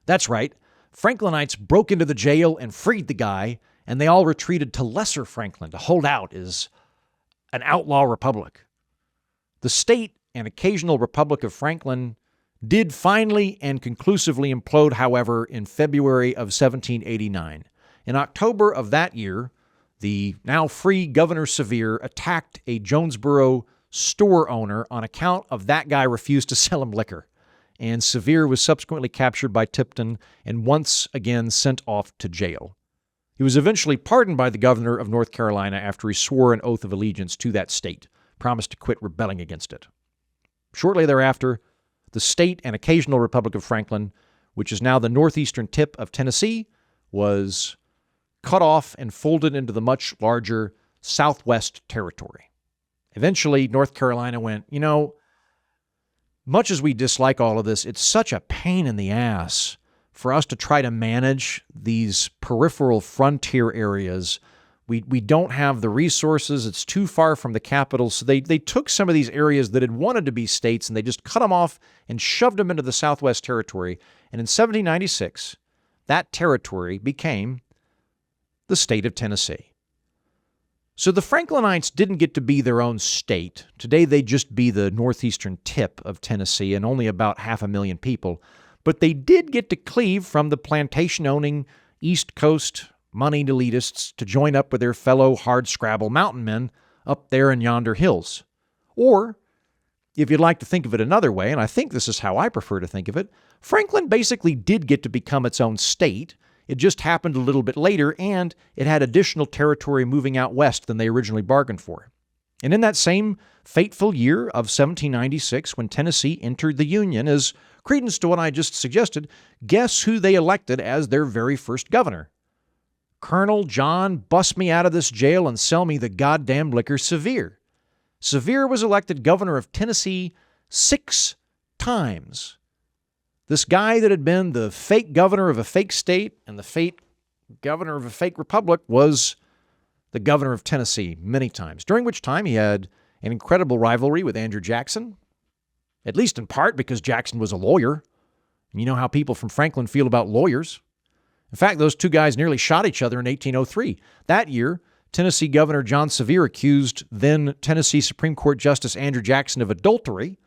That's right. Franklinites broke into the jail and freed the guy, and they all retreated to Lesser Franklin to hold out as an outlaw republic. The state and occasional Republic of Franklin did finally and conclusively implode, however, in February of 1789. In October of that year, the now free Governor Sevier attacked a Jonesboro store owner on account of that guy refused to sell him liquor. And Sevier was subsequently captured by Tipton and once again sent off to jail. He was eventually pardoned by the governor of North Carolina after he swore an oath of allegiance to that state, promised to quit rebelling against it. Shortly thereafter, the state and occasional Republic of Franklin, which is now the northeastern tip of Tennessee, was cut off and folded into the much larger Southwest Territory. Eventually, North Carolina went, you know, much as we dislike all of this, it's such a pain in the ass for us to try to manage these peripheral frontier areas. We don't have the resources. It's too far from the capital. So they took some of these areas that had wanted to be states and they just cut them off and shoved them into the Southwest Territory. And in 1796, that territory became the state of Tennessee. So the Franklinites didn't get to be their own state. Today, they'd just be the northeastern tip of Tennessee and only about 500,000 people. But they did get to cleave from the plantation-owning East Coast moneyed elitists to join up with their fellow hard-scrabble mountain men up there in yonder hills. Or, if you'd like to think of it another way, and I think this is how I prefer to think of it, Franklin basically did get to become its own state. It just happened a little bit later, and it had additional territory moving out west than they originally bargained for. And in that same fateful year of 1796, when Tennessee entered the Union, as credence to what I just suggested, guess who they elected as their very first governor? Colonel John Bust Me Out of This Jail and Sell Me the Goddamn Liquor Sevier. Sevier was elected governor of Tennessee 6 times. This guy that had been the fake governor of a fake state and the fake governor of a fake republic was the governor of Tennessee many times, during which time he had an incredible rivalry with Andrew Jackson, at least in part because Jackson was a lawyer. And you know how people from Franklin feel about lawyers. In fact, those two guys nearly shot each other in 1803. That year, Tennessee Governor John Sevier accused then Tennessee Supreme Court Justice Andrew Jackson of adultery,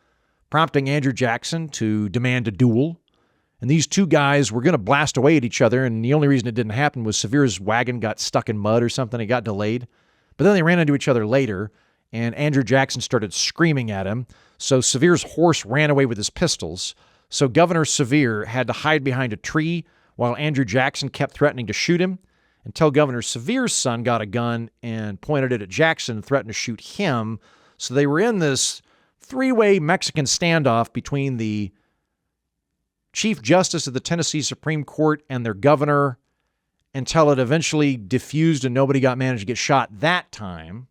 prompting Andrew Jackson to demand a duel. And these two guys were going to blast away at each other, and the only reason it didn't happen was Sevier's wagon got stuck in mud or something. It got delayed. But then they ran into each other later, and Andrew Jackson started screaming at him. So Sevier's horse ran away with his pistols. So Governor Sevier had to hide behind a tree while Andrew Jackson kept threatening to shoot him, until Governor Sevier's son got a gun and pointed it at Jackson and threatened to shoot him. So they were in this three-way Mexican standoff between the Chief Justice of the Tennessee Supreme Court and their governor until it eventually diffused and nobody managed to get shot that time,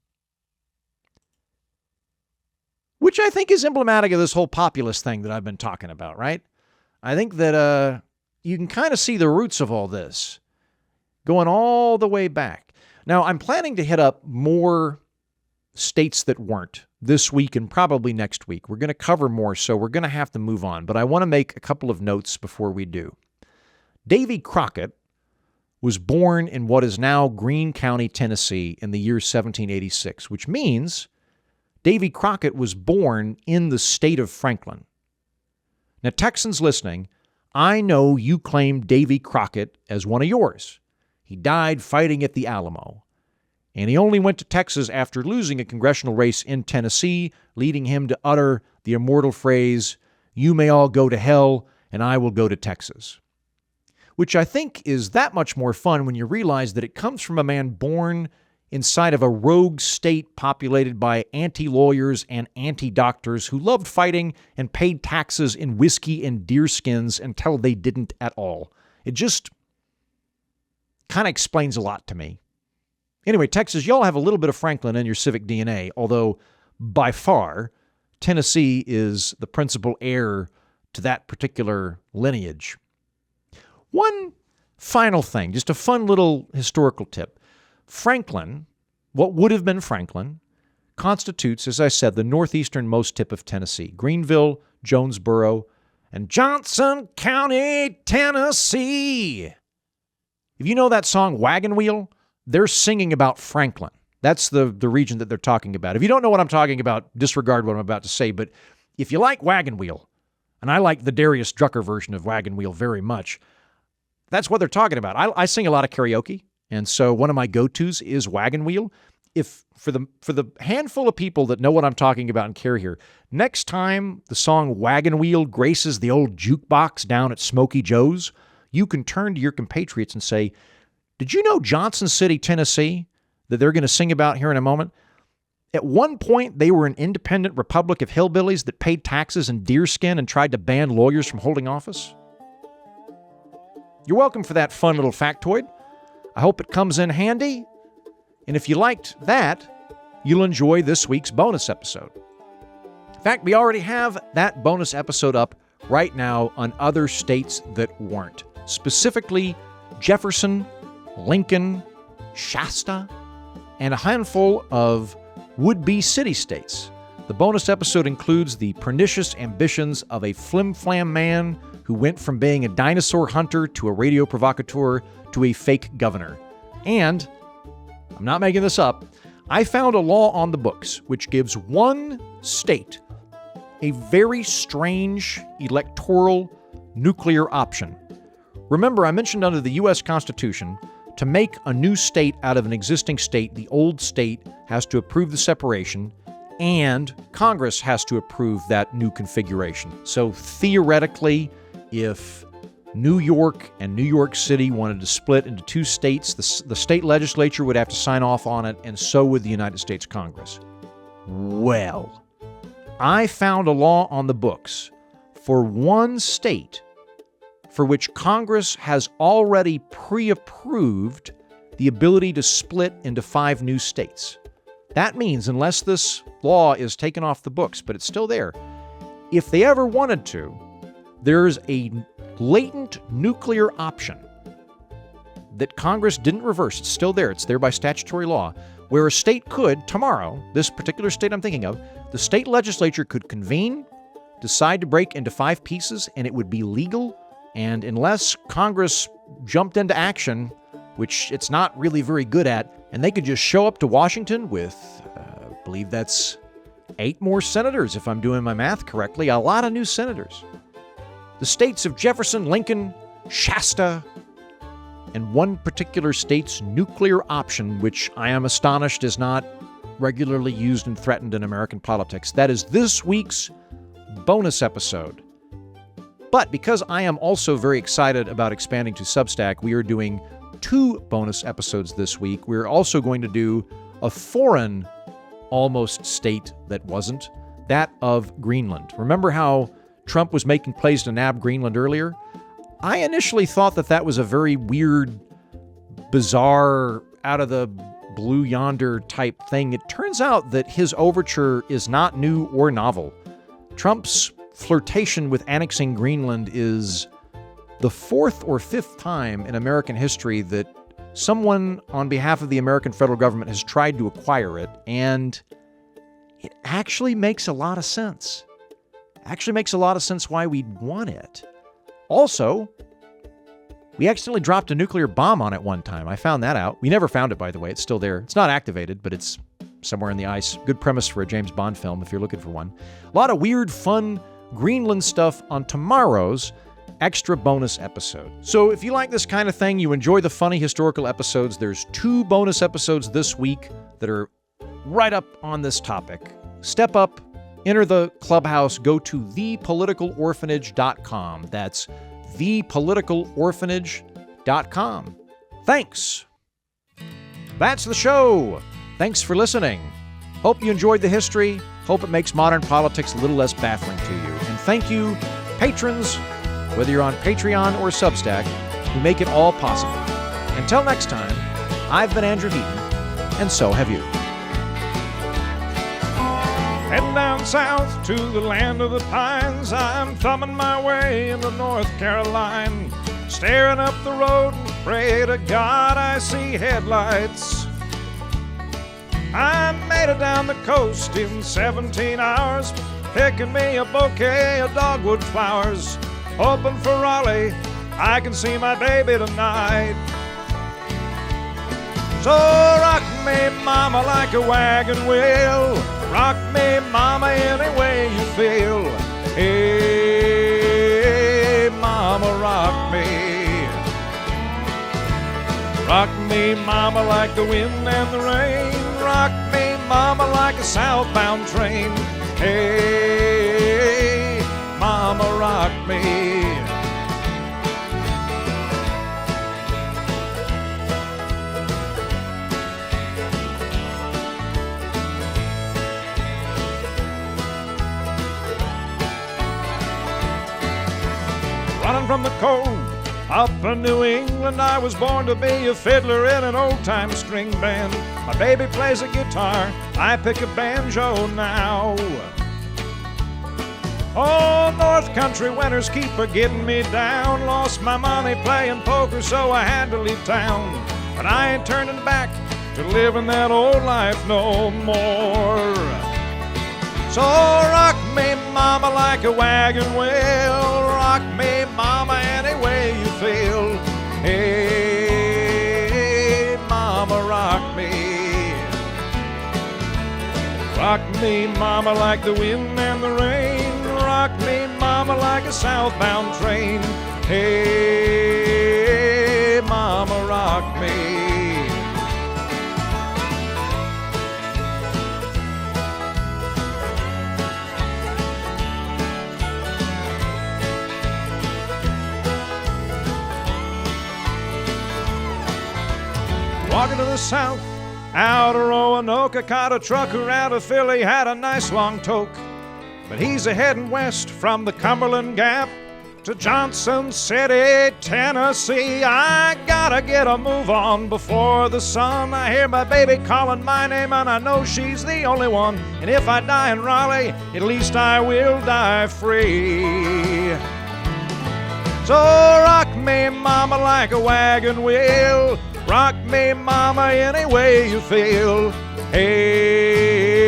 which I think is emblematic of this whole populist thing that I've been talking about, right? I think that you can kind of see the roots of all this going all the way back. Now, I'm planning to hit up more states that weren't this week and probably next week. We're going to cover more, so we're going to have to move on. But I want to make a couple of notes before we do. Davy Crockett was born in what is now Greene County, Tennessee, in the year 1786, which means Davy Crockett was born in the state of Franklin. Now, Texans listening, I know you claim Davy Crockett as one of yours. He died fighting at the Alamo, and he only went to Texas after losing a congressional race in Tennessee, leading him to utter the immortal phrase, "You may all go to hell, and I will go to Texas," which I think is that much more fun when you realize that it comes from a man born inside of a rogue state populated by anti-lawyers and anti-doctors who loved fighting and paid taxes in whiskey and deerskins until they didn't at all. It just kind of explains a lot to me. Anyway, Texas, y'all have a little bit of Franklin in your civic DNA, although by far, Tennessee is the principal heir to that particular lineage. One final thing, just a fun little historical tip. Franklin, what would have been Franklin, constitutes, as I said, the northeasternmost tip of Tennessee. Greenville, Jonesboro, and Johnson County, Tennessee. If you know that song, Wagon Wheel, they're singing about Franklin. That's the region that they're talking about. If you don't know what I'm talking about, disregard what I'm about to say. But if you like Wagon Wheel, and I like the Darius Drucker version of Wagon Wheel very much, that's what they're talking about. I sing a lot of karaoke, and so one of my go-tos is Wagon Wheel. If for the handful of people that know what I'm talking about and care here, next time the song Wagon Wheel graces the old jukebox down at Smokey Joe's, you can turn to your compatriots and say, did you know Johnson City, Tennessee, that they're going to sing about here in a moment? At one point, they were an independent republic of hillbillies that paid taxes in deerskin and tried to ban lawyers from holding office. You're welcome for that fun little factoid. I hope it comes in handy. And if you liked that, you'll enjoy this week's bonus episode. In fact, we already have that bonus episode up right now on other states that weren't. Specifically, Jefferson, Lincoln, Shasta, and a handful of would-be city-states. The bonus episode includes the pernicious ambitions of a flim-flam man who went from being a dinosaur hunter to a radio provocateur to a fake governor. And, I'm not making this up, I found a law on the books which gives one state a very strange electoral nuclear option. Remember, I mentioned under the U.S. Constitution, to make a new state out of an existing state, the old state has to approve the separation, and Congress has to approve that new configuration. So theoretically, if New York and New York City wanted to split into two states, the state legislature would have to sign off on it, and so would the United States Congress. Well, I found a law on the books for one state for which Congress has already pre-approved the ability to split into 5 new states. That means, unless this law is taken off the books, but it's still there, if they ever wanted to, there's a latent nuclear option that Congress didn't reverse. It's still there. It's there by statutory law, where a state could, tomorrow, this particular state I'm thinking of, the state legislature could convene, decide to break into 5 pieces, and it would be legal. And unless Congress jumped into action, which it's not really very good at, and they could just show up to Washington with, I believe that's 8 more senators, if I'm doing my math correctly, a lot of new senators. The states of Jefferson, Lincoln, Shasta, and one particular state's nuclear option, which I am astonished is not regularly used and threatened in American politics. That is this week's bonus episode. But because I am also very excited about expanding to Substack, we are doing 2 bonus episodes this week. We're also going to do a foreign almost state that wasn't, that of Greenland. Remember how Trump was making plays to nab Greenland earlier? I initially thought that that was a very weird, bizarre, out of the blue yonder type thing. It turns out that his overture is not new or novel. Trump's flirtation with annexing Greenland is the 4th or 5th time in American history that someone on behalf of the American federal government has tried to acquire it, and it actually makes a lot of sense. Actually makes a lot of sense why we'd want it. Also, we accidentally dropped a nuclear bomb on it one time. I found that out. We never found it, by the way. It's still there. It's not activated, but it's somewhere in the ice. Good premise for a James Bond film if you're looking for one. A lot of weird, fun Greenland stuff on tomorrow's extra bonus episode. So if you like this kind of thing, you enjoy the funny historical episodes, there's 2 bonus episodes this week that are right up on this topic. Step up, enter the clubhouse, go to thepoliticalorphanage.com. That's thepoliticalorphanage.com. Thanks. That's the show. Thanks for listening. Hope you enjoyed the history. Hope it makes modern politics a little less baffling to you. And thank you, patrons, whether you're on Patreon or Substack, who make it all possible. Until next time, I've been Andrew Heaton, and so have you. Heading down south to the land of the pines, I'm thumbing my way into North Carolina, staring up the road and pray to God I see headlights. I made it down the coast in 17 hours, picking me a bouquet of dogwood flowers, hoping for Raleigh, I can see my baby tonight. So rock me, mama, like a wagon wheel. Rock me, mama, any way you feel. Hey, mama, rock me. Rock me, mama, like the wind and the rain. Rock me, mama, like a southbound train. Hey, mama, rock me. Running from the cold, up in New England, I was born to be a fiddler in an old-time string band. My baby plays a guitar, I pick a banjo now. Oh, North Country winters keep getting me down. Lost my money playing poker, so I had to leave town. But I ain't turning back to living that old life no more. So rock me, mama, like a wagon wheel. Rock me, mama, any way you feel. Hey, mama, rock me. Rock me, mama, like the wind and the rain. Rock me, mama, like a southbound train. Hey, mama, rock me. Walking to the south, out of Roanoke, caught a trucker out of Philly, had a nice long toke. But he's a-heading west from the Cumberland Gap to Johnson City, Tennessee. I gotta get a move on before the sun. I hear my baby calling my name and I know she's the only one. And if I die in Raleigh, at least I will die free. So rock me, me, mama, like a wagon wheel. Rock me, mama, any way you feel. Hey,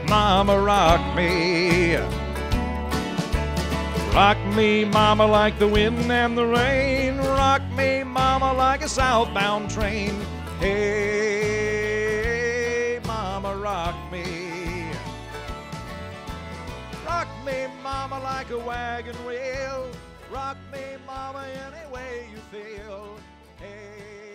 mama, rock me. Rock me, mama, like the wind and the rain. Rock me, mama, like a southbound train. Hey, mama, rock me. Rock me, mama, like a wagon wheel. Rock me, mama, any way you feel. Hey.